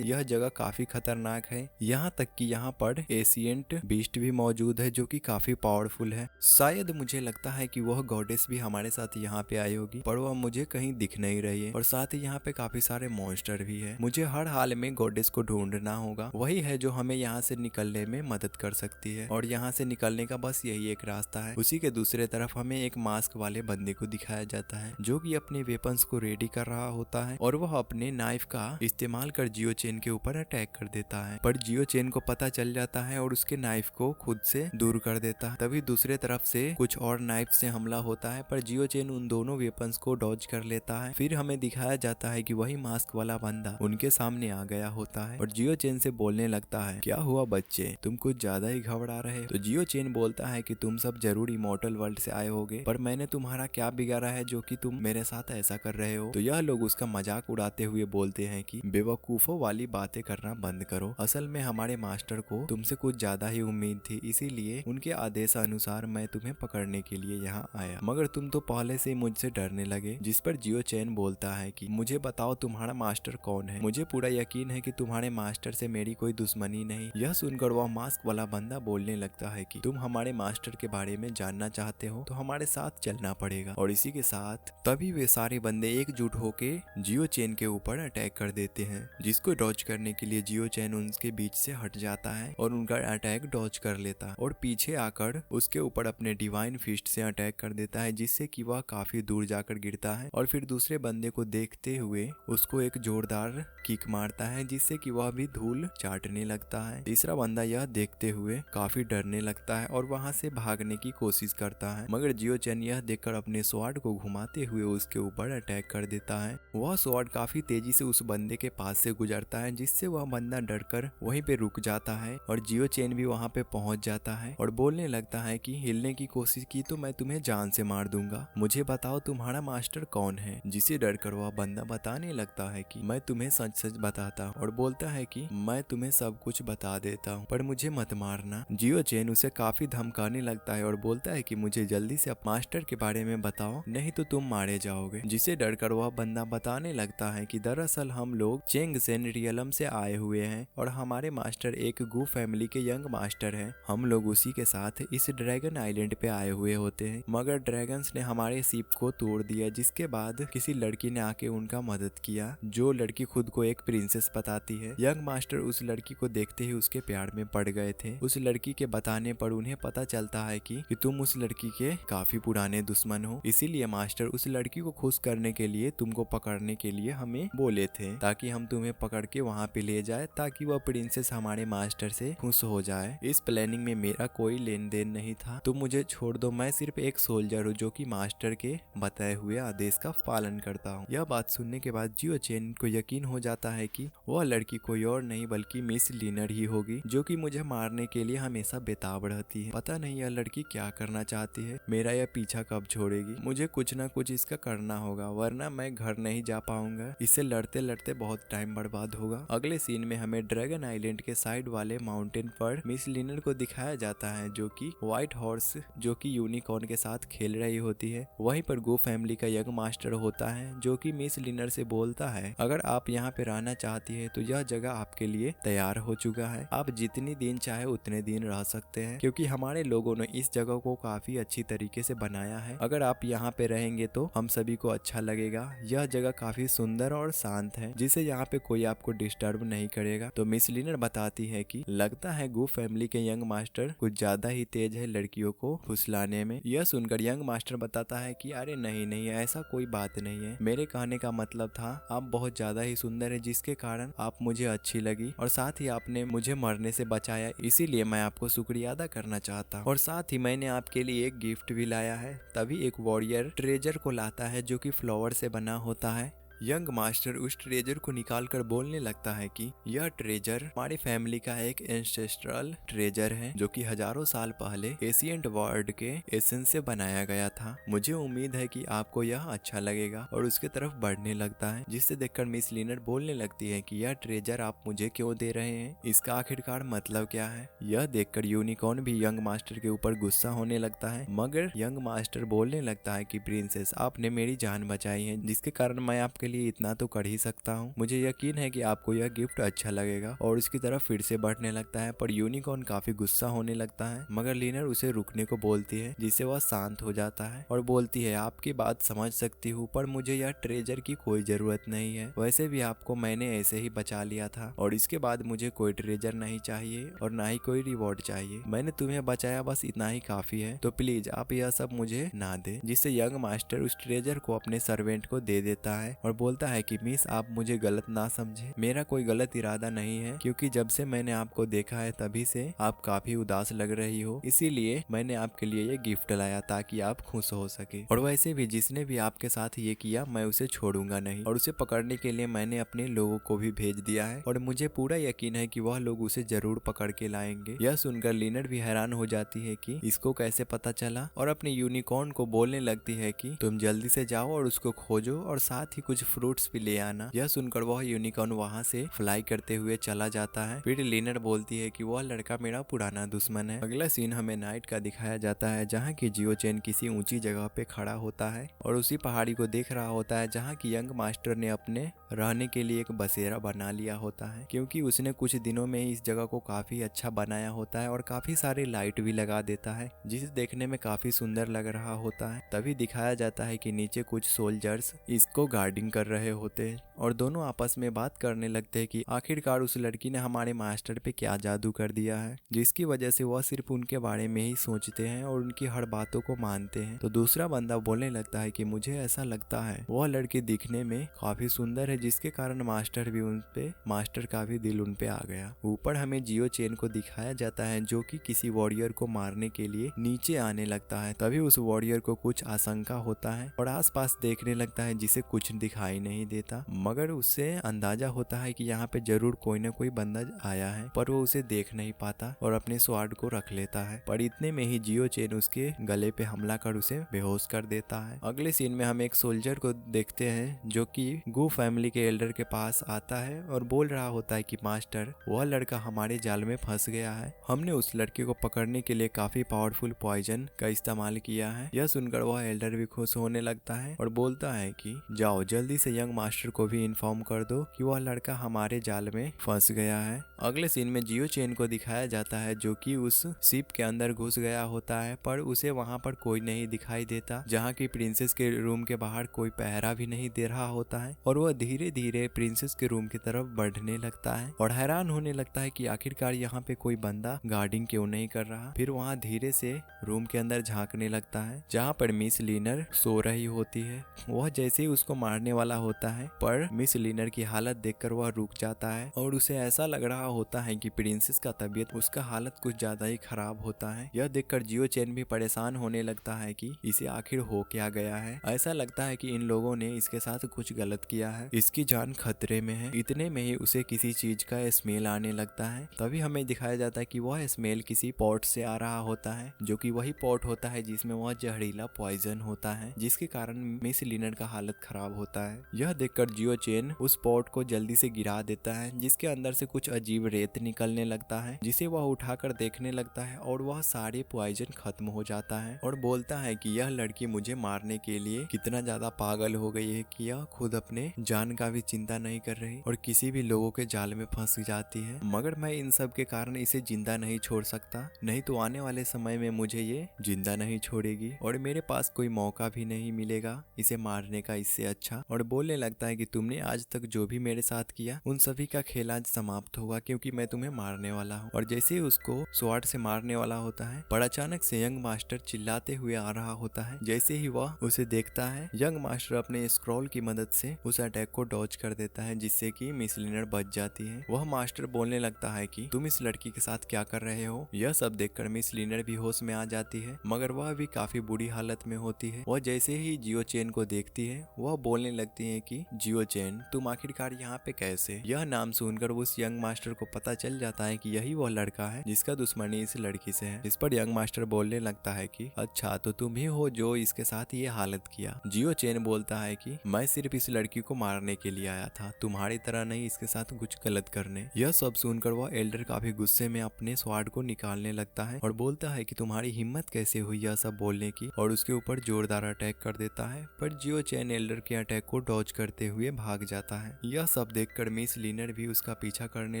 यह जगह काफी खतरनाक है, यहाँ तक कि यहाँ पर एशियंट बीस्ट भी मौजूद है जो कि काफी पावरफुल है। शायद मुझे लगता है कि वह गॉडेस भी हमारे साथ यहाँ पे आई होगी पर वह मुझे कहीं दिख नहीं रही है और साथ ही यहाँ पे काफी सारे मॉन्स्टर भी है। मुझे हर हाल में गॉडेस को ढूंढना होगा, वही है जो हमें यहाँ से निकलने में मदद कर सकती है और यहाँ से निकलने का बस यही एक रास्ता है। उसी के दूसरे तरफ हमें एक मास्क वाले बंदे को दिखाया जाता है जो कि अपने वेपन्स को रेडी कर रहा होता है और वह अपने नाइफ का इस्तेमाल कर जियो चेन के ऊपर अटैक कर देता है पर जियो चेन को पता चल जाता है और उसके नाइफ को खुद से दूर कर देता है। तभी दूसरे तरफ से कुछ और नाइफ से हमला होता है पर जियो चेन उन दोनों वेपन्स को डॉज कर लेता है। फिर हमें दिखाया जाता है कि वही मास्क वाला बंदा उनके सामने आ गया होता है और जियो चेन से बोलने लगता है, क्या हुआ बच्चे, तुम कुछ ज्यादा ही घबरा रहे हो। तो जियो चेन बोलता है कि तुम सब जरूर इमॉर्टल वर्ल्ड से आए होगे पर मैंने तुम्हारा क्या बिगाड़ा है जो कि तुम मेरे साथ ऐसा कर रहे हो। तो यह लोग उसका मजाक उड़ाते हुए बोलते हैं कि बेवकूफों वाली बातें करना बंद करो, असल में हमारे मास्टर को तुमसे कुछ ज्यादा ही उम्मीद थी, इसीलिए उनके आदेश अनुसार मैं तुम्हें पकड़ने के लिए यहाँ आया, मगर तुम तो पहले से मुझसे डरने लगे। जिस पर जियो चेन बोलता है कि मुझे बताओ तुम्हारा मास्टर कौन है, मुझे पूरा यकीन है कि तुम्हारे मास्टर से मेरी कोई दुश्मनी नहीं। यह सुनकर वह मास्क वाला बंदा बोलने लगता है कि तुम हमारे मास्टर के बारे में जानना चाहते हो तो हमारे साथ चलना पड़ेगा और इसी के साथ तभी वे सारे बंदे एकजुट होके जियो चेन के ऊपर अटैक कर देते हैं, जिसको डॉज करने के लिए जियो चेन उनके बीच से हट जाता है और उनका अटैक डॉज कर लेता है और पीछे आकर उसके ऊपर अपने डिवाइन फिस्ट से अटैक कर देता है जिससे कि वह काफी दूर जाकर गिरता है और फिर दूसरे बंदे को देखते हुए उसको एक जोरदार किक मारता है जिससे कि वह भी धूल चाटने लगता है। तीसरा बंदा यह देखते हुए काफी डरने लगता है और वहां से भागने की कोशिश करता है, मगर जियो चेन यह देखकर अपने स्वॉर्ड को घुमाते हुए उसके ऊपर अटैक कर देता है। वह स्वॉर्ड काफी तेजी से उस बंदे के पास से गुजरता है जिससे वह बंदा डरकर वहीं पे रुक जाता है और जियो चेन भी वहां पे पहुंच जाता है और बोलने लगता है कि हिलने की कोशिश की तो मैं तुम्हें जान से मार दूंगा, मुझे बताओ तुम्हारा मास्टर कौन है। जिसे डरकर वह बंदा बताने लगता है कि मैं तुम्हें सच सच बताता हूँ और बोलता है कि मैं तुम्हें सब कुछ बता देता हूँ पर मुझे मत मारना। जियो चेन उसे काफी धमकाने लगता है और बोलता है कि मुझे जल्दी से अपने मास्टर के बारे में बताओ नहीं तो तुम मारे जाओगे। जिसे डरकर वह बंदा बताने लगता है कि दरअसल हम लोग चेंग सेन रियलम से आए हुए हैं और हमारे मास्टर एक गू फैमिली के यंग मास्टर हैं। हम लोग उसी के साथ इस ड्रैगन आइलैंड पे आए हुए होते हैं, मगर ड्रैगन्स ने हमारे शिप को तोड़ दिया, जिसके बाद किसी लड़की ने आके उनका मदद किया, जो लड़की खुद को एक प्रिंसेस बताती है। यंग मास्टर उस लड़की को देखते ही उसके प्यार में पड़ गए थे। उस लड़की के बताने पर उन्हें पता चलता है कि तुम उस लड़की के काफी पुराने दुश्मन हो, इसीलिए मास्टर उस लड़की को खुश करने के लिए तुमको पकड़ने के लिए हमें बोले थे ताकि हम तुम्हें पकड़ के वहाँ पे ले जाए ताकि वह प्रिंसेस हमारे मास्टर से खुश हो जाए। इस प्लानिंग में मेरा कोई लेन देन नहीं था, तुम मुझे छोड़ दो, मैं सिर्फ एक सोल्जर हूँ जो कि मास्टर के बताए हुए आदेश का पालन करता हूँ। यह बात सुनने के बाद जियो चेन को यकीन हो जाता है कि वह लड़की कोई और नहीं बल्कि मिस लिनर ही होगी जो कि मुझे मारने के लिए हमेशा बेताब रहती है। पता नहीं यह लड़की क्या करना चाहती है, मेरा यह पीछा कब छोड़ेगी। मुझे कुछ ना कुछ इसका करना होगा वरना मैं घर नहीं जा पाऊंगा, इससे लड़ते लड़ते बहुत टाइम बर्बाद होगा। अगले सीन में हमें ड्रैगन आइलैंड के साइड वाले माउंटेन पर मिस लिनर को दिखाया जाता है जो कि व्हाइट हॉर्स जो कि यूनिकॉर्न के साथ खेल रही होती है। वहीं पर गो फैमिली का यंग मास्टर होता है जो कि मिस लिनर से बोलता है अगर आप यहाँ पे रहना चाहती है तो यह जगह आपके लिए तैयार हो चुका है, आप जितनी दिन चाहे उतने दिन रह सकते हैं क्योंकि हमारे लोगों ने इस जगह को काफी अच्छी तरीके से बनाया है। अगर आप यहाँ पे रहेंगे तो हम सभी को अच्छा लगेगा। यह जगह काफी सुंदर और शांत है जिसे यहाँ पे कोई आपको डिस्टर्ब नहीं करेगा। तो मिस लिनर बताती है कि लगता है गो फैमिली के यंग मास्टर कुछ ज्यादा ही तेज है लड़कियों को फुसलाने में। यह सुनकर यंग मास्टर बताता है कि अरे नहीं नहीं ऐसा कोई बात नहीं है, मेरे कहने का मतलब था आप बहुत ज्यादा ही सुंदर है जिसके कारण आप मुझे अच्छी लगी और साथ ही आपने मुझे मरने से बचाया, इसीलिए मैं आपको शुक्रिया मर्यादा करना चाहता हूँ, और साथ ही मैंने आपके लिए एक गिफ्ट भी लाया है। तभी एक वॉरियर ट्रेजर को लाता है जो कि फ्लावर से बना होता है। यंग मास्टर उस ट्रेजर को निकालकर बोलने लगता है कि यह ट्रेजर हमारी फैमिली का एक एंसेस्ट्रल ट्रेजर है जो कि हजारों साल पहले एशियंट वर्ल्ड के एसेंस से बनाया गया था। मुझे उम्मीद है कि आपको यह अच्छा लगेगा, और उसके तरफ बढ़ने लगता है, जिससे देखकर मिस लिनर बोलने लगती है कि यह ट्रेजर आप मुझे क्यों दे रहे हैं, इसका आखिरकार मतलब क्या है। यह देखकर यूनिकॉर्न भी यंग मास्टर के ऊपर गुस्सा होने लगता है, मगर यंग मास्टर बोलने लगता है कि प्रिंसेस, आपने मेरी जान बचाई है, जिसके कारण मैं आपके लिए इतना तो कर ही सकता हूँ। मुझे यकीन है कि आपको यह गिफ्ट अच्छा लगेगा, और उसकी तरफ फिर से बढ़ने लगता है। पर यूनिकॉर्न काफी गुस्सा होने लगता है, मगर लिनर उसे रुकने को बोलती है, जिससे वह शांत हो जाता है और बोलती है, आपकी बात समझ सकती हूँ, पर मुझे यह ट्रेजर की कोई जरूरत नहीं है। वैसे भी आपको मैंने ऐसे ही बचा लिया था, और इसके बाद मुझे कोई ट्रेजर नहीं चाहिए और ना ही कोई रिवॉर्ड चाहिए। मैंने तुम्हें बचाया, बस इतना ही काफी है, तो प्लीज आप यह सब मुझे ना दे। जिससे यंग मास्टर उस ट्रेजर को अपने सर्वेंट को दे देता है और बोलता है कि मिस, आप मुझे गलत ना समझे, मेरा कोई गलत इरादा नहीं है, क्योंकि जब से मैंने आपको देखा है तभी से आप काफी उदास लग रही हो, इसीलिए मैंने आपके लिए ये गिफ्ट लाया ताकि आप खुश हो सके। और वैसे भी जिसने भी आपके साथ ये किया मैं उसे छोड़ूंगा नहीं, और उसे पकड़ने के लिए मैंने अपने लोगों को भी भेज दिया है, और मुझे पूरा यकीन है कि वह लोग उसे जरूर पकड़ के लाएंगे। यह सुनकर लिनर भी हैरान हो जाती है कि इसको कैसे पता चला, और अपने यूनिकॉर्न को बोलने लगती है कि तुम जल्दी से जाओ और उसको खोजो, और साथ ही कुछ फ्रूट्स भी ले आना। यह सुनकर वह यूनिकॉर्न वहां से फ्लाई करते हुए चला जाता है। फिर लिनर बोलती है कि वह लड़का मेरा पुराना दुश्मन है। अगला सीन हमें नाइट का दिखाया जाता है, जहाँ की जियो चेन किसी ऊंची जगह पे खड़ा होता है और उसी पहाड़ी को देख रहा होता है जहाँ की यंग मास्टर ने अपने रहने के लिए एक बसेरा बना लिया होता है, क्योंकि उसने कुछ दिनों में इस जगह को काफी अच्छा बनाया होता है और काफी सारे लाइट भी लगा देता है, जिसे देखने में काफी सुंदर लग रहा होता है। तभी दिखाया जाता है कि नीचे कुछ सोल्जर्स इसको गार्डिंग कर रहे होते हैं, और दोनों आपस में बात करने लगते हैं कि आखिरकार उस लड़की ने हमारे मास्टर पे क्या जादू कर दिया है, जिसकी वजह से वह सिर्फ उनके बारे में ही सोचते हैं और उनकी हर बातों को मानते हैं। तो दूसरा बंदा बोलने लगता है कि मुझे ऐसा लगता है वह लड़की दिखने में काफी सुंदर है, जिसके कारण मास्टर का भी दिल उन पे आ गया। ऊपर हमें जियो चेन को दिखाया जाता है जो कि किसी वॉरियर को मारने के लिए नीचे आने लगता है। तभी उस वॉरियर को कुछ आशंका होता है और आसपास देखने लगता है, जिसे कुछ दिखाई नहीं देता, मगर उससे अंदाजा होता है कि यहाँ पे जरूर कोई न कोई बंदा आया है, पर वो उसे देख नहीं पाता और अपने स्वाड को रख लेता है। पर इतने में ही जियो चेन उसके गले पे हमला कर उसे बेहोश कर देता है। अगले सीन में हम एक सोल्जर को देखते हैं जो कि गू फैमिली के एल्डर के पास आता है और बोल रहा होता है कि मास्टर, वह लड़का हमारे जाल में फंस गया है, हमने उस लड़के को पकड़ने के लिए काफी पावरफुल पॉइजन का इस्तेमाल किया है। यह सुनकर वह एल्डर भी खुश होने लगता है और बोलता है कि जाओ जल्दी से यंग मास्टर को भी इन्फॉर्म कर दो कि वह लड़का हमारे जाल में फंस गया है। अगले सीन में जियो चेन को दिखाया जाता है जो कि उस शिप के अंदर घुस गया होता है, पर उसे वहां पर कोई नहीं दिखाई देता, जहाँ की प्रिंसेस के रूम के बाहर कोई पहरा भी नहीं दे रहा होता है, और वह धीरे धीरे प्रिंसेस के रूम की तरफ बढ़ने लगता है और हैरान होने लगता है कि आखिरकार यहाँ पे कोई बंदा गार्डिंग क्यों नहीं कर रहा। फिर वहाँ धीरे से रूम के अंदर झांकने लगता है जहाँ पर मिस लिनर सो रही होती है। वह जैसे ही उसको मारने वाला होता है, पर मिस लिनर की हालत देखकर वह रुक जाता है और उसे ऐसा लग रहा होता है कि प्रिंसेस का तबीयत, उसका हालत कुछ ज्यादा ही खराब होता है। यह देखकर जियो चेन भी परेशान होने लगता है कि इसे आखिर हो क्या गया है। ऐसा लगता है कि इन लोगों ने इसके साथ कुछ गलत किया है, इसकी जान खतरे में है। इतने में ही उसे किसी चीज का स्मेल आने लगता है। तभी हमें दिखाया जाता है कि वह स्मेल किसी पॉट से आ रहा होता है, जो कि वही पॉट होता है जिसमें वह जहरीला पॉइजन होता है, जिसके कारण मिस लिनर का हालत खराब होता है। यह देखकर जियो चेन उस पॉट को जल्दी से गिरा देता है, जिसके अंदर से कुछ अजीब रेत निकलने लगता है, जिसे वह उठाकर देखने लगता है और वह सारे पॉइजन खत्म हो जाता है और बोलता है कि यह लड़की मुझे मारने के लिए कितना ज्यादा पागल हो गई है कि यह खुद अपने जान का भी चिंता नहीं कर रही और किसी भी लोगों के जाल में फंस जाती है। मगर मैं इन सब के कारण इसे जिंदा नहीं छोड़ सकता, नहीं तो आने वाले समय में मुझे ये जिंदा नहीं छोड़ेगी और मेरे पास कोई मौका भी नहीं मिलेगा इसे मारने का इससे अच्छा। और और बोलने लगता है कि तुमने आज तक जो भी मेरे साथ किया उन सभी का खेल आज समाप्त होगा, क्योंकि मैं तुम्हें मारने वाला हूँ। और जैसे ही उसको स्वॉर्ड से मारने वाला होता है, पर अचानक से यंग मास्टर चिल्लाते हुए आ रहा होता है। जैसे ही वह उसे देखता है, यंग मास्टर अपने स्क्रॉल की मदद से उस अटैक को डॉज कर देता है, जिससे कि मिस लिनर बच जाती है। वह मास्टर बोलने लगता है कि तुम इस लड़की के साथ क्या कर रहे हो। यह सब देखकर मिस लिनर भी होश में आ जाती है, मगर वह भी काफी बुरी हालत में होती है। वह जैसे ही जियो चेन को देखती है, वह बोलने लगती है कि जियो चेन, तुम आखिरकार यहाँ पे कैसे। यह नाम सुनकर उस यंग मास्टर को पता चल जाता है कि यही वह लड़का है जिसका दुश्मनी इस लड़की से है। इस पर यंग मास्टर बोलने लगता है कि अच्छा, तो तुम ही हो जो इसके साथ ये हालत किया। जियो चेन बोलता है कि मैं सिर्फ इस लड़की को मारने के लिए आया था, तुम्हारी तरह नहीं इसके साथ कुछ गलत करने। यह सब सुनकर वह एल्डर काफी गुस्से में अपने स्वॉर्ड को निकालने लगता है और बोलता है कि तुम्हारी हिम्मत कैसे हुई यह सब बोलने की, और उसके ऊपर जोरदार अटैक कर देता है। पर जियो चेन एल्डर के अटैक को डॉज करते हुए भाग जाता है। यह सब देखकर मिस लिनर भी उसका पीछा करने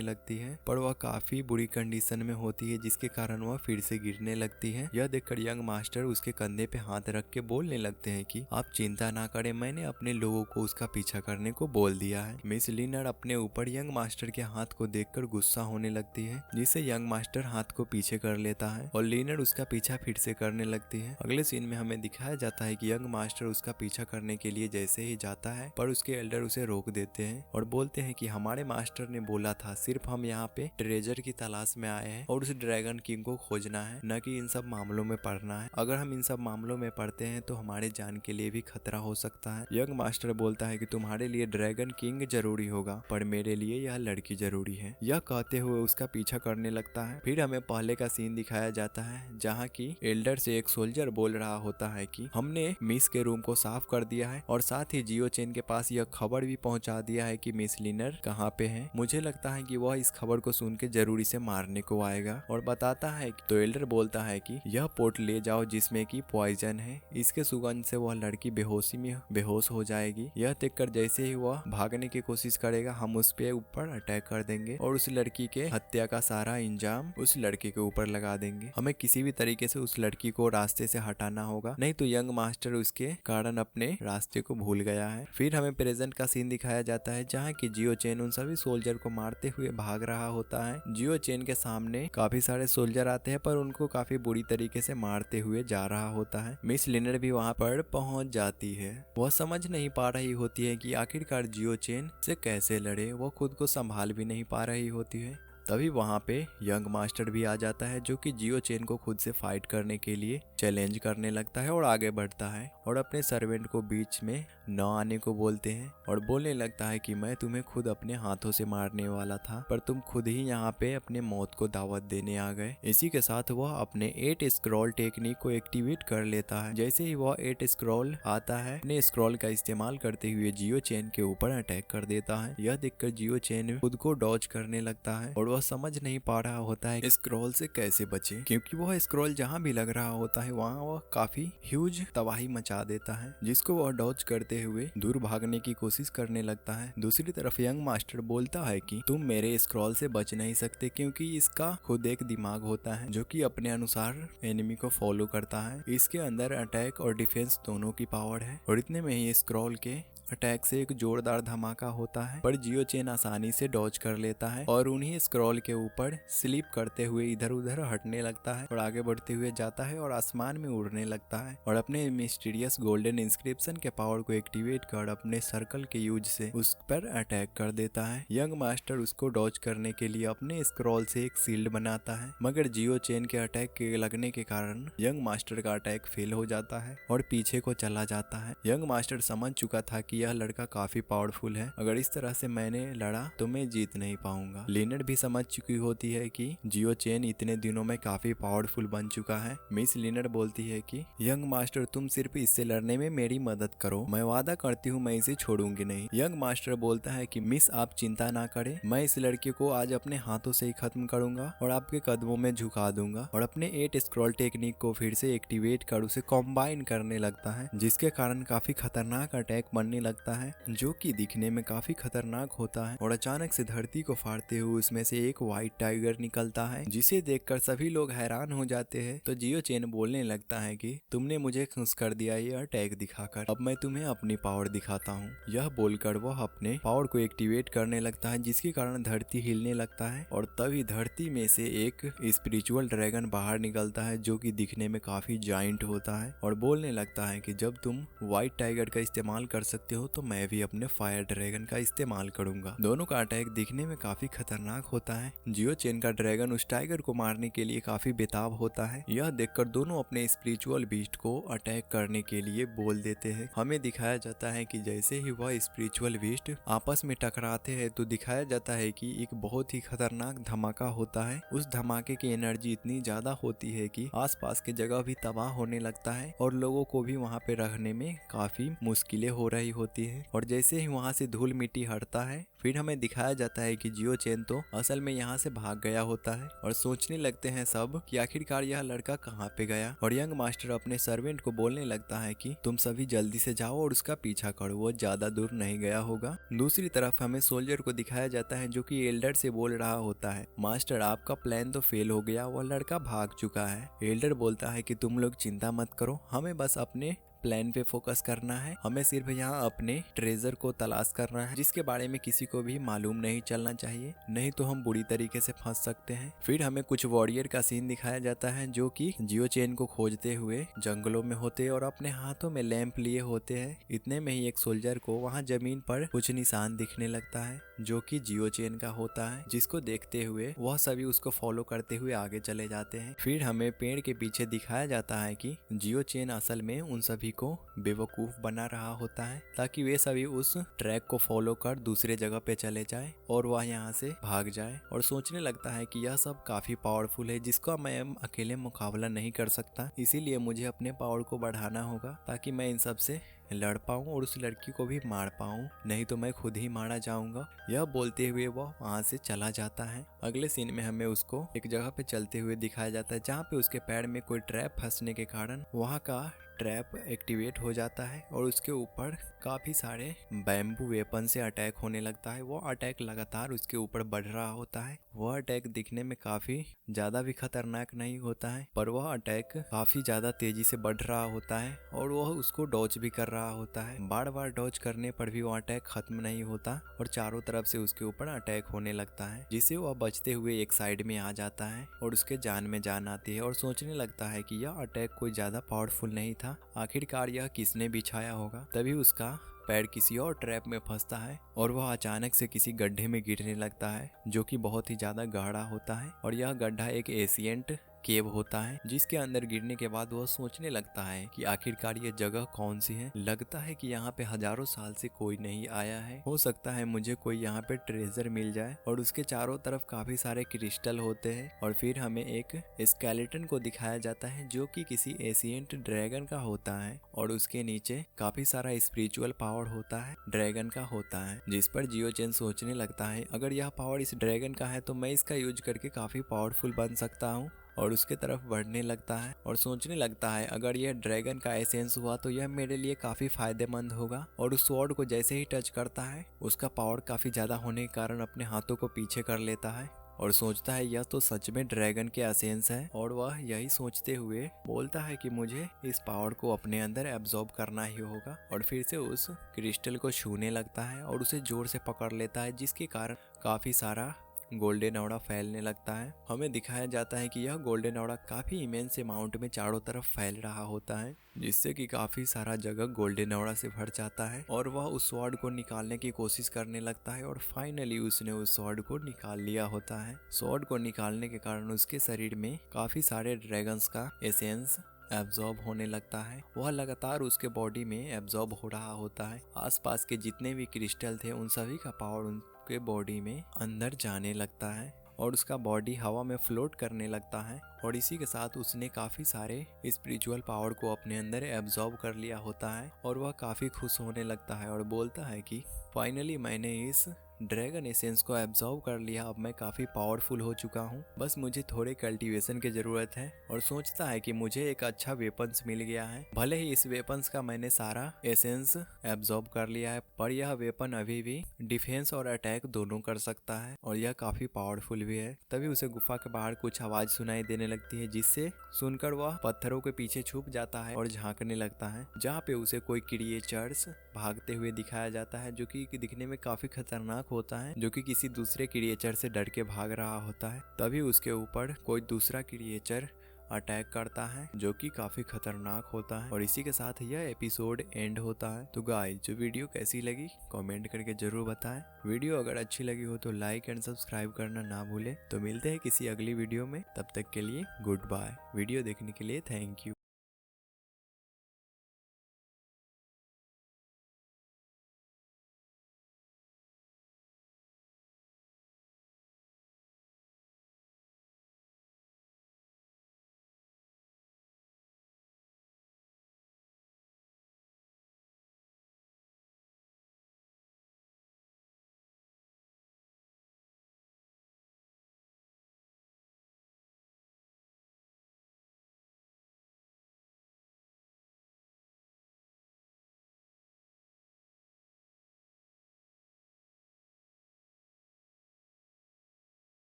लगती है, पर वह काफी बुरी कंडीशन में होती है, जिसके कारण वह फिर से गिरने लगती है। यह देखकर यंग मास्टर उसके कंधे पे हाथ रख के बोलने लगते हैं कि आप चिंता ना करें, मैंने अपने लोगों को उसका पीछा करने को बोल दिया है। मिस लिनर अपने ऊपर यंग मास्टर के हाथ को देखकर गुस्सा होने लगती है, जिससे यंग मास्टर हाथ को पीछे कर लेता है और लिनर उसका पीछा फिर से करने लगती है। अगले सीन में हमें दिखाया जाता है कि यंग मास्टर उसका पीछा करने के लिए जैसे ही जाता है, पर उसके एल्डर उसे रोक देते हैं और बोलते हैं कि हमारे मास्टर ने बोला था सिर्फ हम यहाँ पे ट्रेजर की तलाश में आए हैं और उस ड्रैगन किंग को खोजना है, न कि इन सब मामलों में पड़ना है। अगर हम इन सब मामलों में पड़ते हैं तो हमारे जान के लिए भी खतरा हो सकता है। यंग मास्टर बोलता है कि तुम्हारे लिए ड्रैगन किंग जरूरी होगा, पर मेरे लिए यह लड़की जरूरी है। यह कहते हुए उसका पीछा करने लगता है। फिर हमें पहले का सीन दिखाया जाता है, जहाँ की एल्डर से एक सोल्जर बोल रहा होता है कि हमने मिस के रूम को साफ कर दिया है और साथ ही जियो चेन के पास यह खबर भी पहुंचा दिया है कि मिस लिनर कहाँ पे है। मुझे लगता है कि वह इस खबर को सुन के जरूरी से मारने को आएगा और बताता है कि तो एल्डर बोलता है कि यह पोट ले जाओ जिसमें कि पॉइजन है, इसके सुगंध से वह लड़की बेहोशी में बेहोश हो जाएगी। यह देखकर जैसे ही वह भागने की कोशिश करेगा, हम उस पे ऊपर अटैक कर देंगे और उस लड़की के हत्या का सारा इंजाम उस लड़के के ऊपर लगा देंगे। हमें किसी भी तरीके से उस लड़की को रास्ते से हटाना होगा, नहीं तो यंग मास्टर उसके कारण अपने रास्ते को भूल गया है। फिर हमें प्रेजेंट का सीन दिखाया जाता है, जहाँ की जियो चेन उन सभी सोल्जर को मारते हुए भाग रहा होता है। जियो चेन के सामने काफी सारे सोल्जर आते हैं, पर उनको काफी बुरी तरीके से मारते हुए जा रहा होता है। मिस लिनर भी वहाँ पर पहुंच जाती है। वह समझ नहीं पा रही होती है कि आखिरकार जियो चेन से कैसे लड़े, वो खुद को संभाल भी नहीं पा रही होती है। तभी वहाँ पे यंग मास्टर भी आ जाता है, जो कि जियो चेन को खुद से फाइट करने के लिए चैलेंज करने लगता है और आगे बढ़ता है और अपने सर्वेंट को बीच में न आने को बोलते हैं और बोलने लगता है कि मैं तुम्हें खुद अपने हाथों से मारने वाला था, पर तुम खुद ही यहाँ पे अपने मौत को दावत देने आ गए। इसी के साथ वह अपने 8 स्क्रॉल टेक्निक को एक्टिवेट कर लेता है। जैसे ही वह 8 स्क्रॉल आता है, अपने स्क्रॉल का इस्तेमाल करते हुए जियो चेन के ऊपर अटैक कर देता है। यह देखकर जियो चेन खुद को डॉज करने लगता है और वह समझ नहीं पा रहा होता है स्क्रॉल से कैसे बचे, क्योंकि वह स्क्रॉल जहाँ भी लग रहा होता है वहाँ वह काफी ह्यूज तबाही मचा देता है, जिसको वह डॉज करते हुए दूर भागने की कोशिश करने लगता है। दूसरी तरफ यंग मास्टर बोलता है कि तुम मेरे स्क्रॉल से बच नहीं सकते, क्योंकि इसका खुद एक दिमाग होता है जो कि अपने अनुसार एनिमी को फॉलो करता है। इसके अंदर अटैक और डिफेंस दोनों की पावर है और इतने में ही स्क्रॉल के अटैक से एक जोरदार धमाका होता है, पर जियो चेन आसानी से डॉज कर लेता है और उन्हीं स्क्रॉल के ऊपर स्लिप करते हुए इधर उधर हटने लगता है और आगे बढ़ते हुए जाता है और आसमान में उड़ने लगता है और अपने मिस्टीरियस गोल्डन इंस्क्रिप्शन के पावर को एक्टिवेट कर अपने सर्कल के यूज से उस पर अटैक कर देता है। यंग मास्टर उसको डॉज करने के लिए अपने स्क्रॉल से एक शील्ड बनाता है, मगर जियो चेन के अटैक के लगने के कारण यंग मास्टर का अटैक फेल हो जाता है और पीछे को चला जाता है। यंग मास्टर समझ चुका था कि यह लड़का काफी पावरफुल है, अगर इस तरह से मैंने लड़ा तो मैं जीत नहीं पाऊंगा। लिनर भी समझ चुकी होती है कि जियो चेन इतने दिनों में काफी पावरफुल बन चुका है। मिस लिनर बोलती है कि यंग मास्टर तुम सिर्फ इससे लड़ने में मेरी मदद करो, मैं वादा करती हूँ मैं इसे छोड़ूंगी नहीं। यंग मास्टर बोलता है कि मिस आप चिंता ना करें, मैं इस लड़के को आज अपने हाथों से ही खत्म करूंगा और आपके कदमों में झुका दूंगा और अपने 8 स्क्रॉल टेक्निक को फिर से एक्टिवेट कर उसे कॉम्बाइन करने लगता है, जिसके कारण काफी खतरनाक अटैक बनने लगता है, जो कि दिखने में काफी खतरनाक होता है और अचानक से धरती को फाड़ते हुए उसमें से एक व्हाइट टाइगर निकलता है, जिसे देखकर सभी लोग हैरान हो जाते हैं। तो जियो चेन बोलने लगता है कि तुमने मुझे खुश कर दिया ये अटैक दिखाकर, अब मैं तुम्हें अपनी पावर दिखाता हूँ। यह बोलकर वह अपने पावर को एक्टिवेट करने लगता है, जिसके कारण धरती हिलने लगता है और तभी धरती में से एक स्पिरिचुअल ड्रैगन बाहर निकलता है, जो कि दिखने में काफी जाइंट होता है और बोलने लगता है कि जब तुम व्हाइट टाइगर का इस्तेमाल कर सकते हो तो मैं भी अपने फायर ड्रैगन का इस्तेमाल करूंगा। दोनों का अटैक दिखने में काफी खतरनाक होता है। जियो चेन का ड्रैगन उस टाइगर को मारने के लिए काफी बेताब होता है। यह देखकर दोनों अपने स्पिरिचुअल बीस्ट को अटैक करने के लिए बोल देते हैं। हमें दिखाया जाता है कि जैसे ही वह स्पिरिचुअल बीस्ट आपस में टकराते हैं तो दिखाया जाता है कि एक बहुत ही खतरनाक धमाका होता है। उस धमाके की एनर्जी इतनी ज्यादा होती है कि आसपास की जगह भी तबाह होने लगता है और लोगों को भी वहां पे रहने में काफी मुश्किलें हो रही होती है। और जैसे ही वहां से धूल मिट्टी हटता है, फिर हमें दिखाया जाता है कि जियो चेन तो असल में यहाँ से भाग गया होता है और सोचने लगते हैं सब कि आखिरकार यह लड़का कहाँ पे गया। और यंग मास्टर अपने सर्वेंट को बोलने लगता है कि तुम सभी जल्दी से जाओ और उसका पीछा करो, वो ज्यादा दूर नहीं गया होगा। दूसरी तरफ हमें सोल्जर को दिखाया जाता है जो कि एल्डर से बोल रहा होता है, मास्टर आपका प्लान तो फेल हो गया, वह लड़का भाग चुका है। एल्डर बोलता है कि तुम लोग चिंता मत करो, हमें बस अपने प्लान पे फोकस करना है, हमें सिर्फ यहाँ अपने ट्रेजर को तलाश करना है, जिसके बारे में किसी को भी मालूम नहीं चलना चाहिए, नहीं तो हम बुरी तरीके से फंस सकते हैं। फिर हमें कुछ वॉरियर का सीन दिखाया जाता है जो कि जियो चेन को खोजते हुए जंगलों में होते और अपने हाथों में लैंप लिए होते हैं। इतने में ही एक सोल्जर को वहाँ जमीन पर कुछ निशान दिखने लगता है जो कि जियो चेन का होता है, जिसको देखते हुए वह सभी उसको फॉलो करते हुए आगे चले जाते हैं। फिर हमें पेड़ के पीछे दिखाया जाता है कि जियो चेन असल में उन सभी को बेवकूफ बना रहा होता है ताकि वे सभी उस ट्रैक को फॉलो कर दूसरे जगह पे चले जाए और वह यहाँ से भाग जाए। और सोचने लगता है कि यह सब काफी पावरफुल है जिसका मैं अकेले मुकाबला नहीं कर सकता, इसीलिए मुझे अपने पावर को बढ़ाना होगा ताकि मैं इन सब से लड़ पाऊं और उस लड़की को भी मार पाऊं, नहीं तो मैं खुद ही मारा जाऊंगा। यह बोलते हुए वह वहां से चला जाता है। अगले सीन में हमें उसको एक जगह पे चलते हुए दिखाया जाता है जहाँ पे उसके पैर में कोई ट्रैप फंसने के कारण वहाँ का ट्रैप एक्टिवेट हो जाता है और उसके ऊपर काफी सारे बैम्बू वेपन से अटैक होने लगता है। वो अटैक लगातार उसके ऊपर बढ़ रहा होता है। वह अटैक दिखने में काफी ज्यादा भी खतरनाक नहीं होता है, पर वह अटैक काफी ज्यादा तेजी से बढ़ रहा होता है और वह उसको डॉज भी कर रहा होता है। बार बार डॉज करने पर भी वो अटैक खत्म नहीं होता और चारों तरफ से उसके ऊपर अटैक होने लगता है, जिससे वह बचते हुए एक साइड में आ जाता है और उसके जान में जान आती है और सोचने लगता है कि यह अटैक कोई ज्यादा पावरफुल नहीं था, आखिरकार यह किसने बिछाया होगा। तभी उसका पैर किसी और ट्रैप में फंसता है और वह अचानक से किसी गड्ढे में गिरने लगता है जो कि बहुत ही ज्यादा गहरा होता है और यह गड्ढा एक एशियंट केव होता है, जिसके अंदर गिरने के बाद वह सोचने लगता है कि आखिरकार ये जगह कौन सी है। लगता है कि यहाँ पे हजारों साल से कोई नहीं आया है, हो सकता है मुझे कोई यहाँ पे ट्रेजर मिल जाए। और उसके चारों तरफ काफी सारे क्रिस्टल होते हैं और फिर हमें एक स्केलेटन को दिखाया जाता है जो कि किसी एशियंट ड्रैगन का होता है और उसके नीचे काफी सारा स्पिरिचुअल पावर होता है, ड्रैगन का होता है, जिस पर जियो चेन सोचने लगता है अगर यह पावर इस ड्रैगन का है तो मैं इसका यूज करके काफी पावरफुल बन सकता हूँ और उसके तरफ बढ़ने लगता है और सोचने लगता है अगर यह ड्रैगन का एसेंस हुआ तो यह मेरे लिए काफी फायदेमंद होगा। और उस स्वॉर्ड को जैसे ही टच करता है उसका पावर काफी ज्यादा होने के कारण अपने हाथों को पीछे कर लेता है और सोचता है यह तो सच में ड्रैगन के एसेंस है। और वह यही सोचते हुए बोलता है कि मुझे इस पावर को अपने अंदर एब्जॉर्ब करना ही होगा और फिर से उस क्रिस्टल को छूने लगता है और उसे जोर से पकड़ लेता है, जिसके कारण काफी सारा गोल्डन ऑरा फैलने लगता है। हमें दिखाया जाता है कि यह गोल्डन ऑरा काफी इमेंस अमाउंट में चारों तरफ फैल रहा होता है, जिससे कि काफी सारा जगह गोल्डन ऑरा से भर जाता है और वह उस स्वॉर्ड को निकालने की कोशिश करने लगता है और फाइनली उसने उस स्वॉर्ड को निकाल लिया होता है। स्वॉर्ड को निकालने के कारण उसके शरीर में काफी सारे ड्रैगन्स का एसेंस एब्जॉर्ब होने लगता है। वह लगातार उसके बॉडी में एब्जॉर्ब हो रहा होता है। आसपास के जितने भी क्रिस्टल थे उन सभी का पावर उनके बॉडी में अंदर जाने लगता है और उसका बॉडी हवा में फ्लोट करने लगता है और इसी के साथ उसने काफी सारे स्पिरिचुअल पावर को अपने अंदर एब्जॉर्ब कर लिया होता है और वह काफी खुश होने लगता है और बोलता है कि फाइनली मैंने इस ड्रैगन एसेंस को एब्जॉर्ब कर लिया। अब मैं काफी पावरफुल हो चुका हूँ, बस मुझे थोड़े कल्टीवेशन की जरूरत है। और सोचता है कि मुझे एक अच्छा वेपन्स मिल गया है। भले ही इस वेपन्स का मैंने सारा एसेंस एब्जॉर्ब कर लिया है, पर यह वेपन अभी भी डिफेंस और अटैक दोनों कर सकता है और यह काफी पावरफुल भी है। तभी उसे गुफा के बाहर कुछ आवाज सुनाई देने लगती है, जिससे सुनकर वह पत्थरों के पीछे छुप जाता है और झांकने लगता है, जहाँ पे उसे कोई क्रिएचर्स भागते हुए दिखाया जाता है, जो कि दिखने में काफी खतरनाक होता है, जो कि किसी दूसरे क्रिएचर से डर के भाग रहा होता है। तभी उसके ऊपर कोई दूसरा क्रिएचर अटैक करता है, जो कि काफी खतरनाक होता है। और इसी के साथ यह एपिसोड एंड होता है। तो गाइस, जो वीडियो कैसी लगी कमेंट करके जरूर बताएं। वीडियो अगर अच्छी लगी हो तो लाइक एंड सब्सक्राइब करना ना भूलें। तो मिलते हैं किसी अगली वीडियो में, तब तक के लिए गुड बाय। वीडियो देखने के लिए थैंक यू।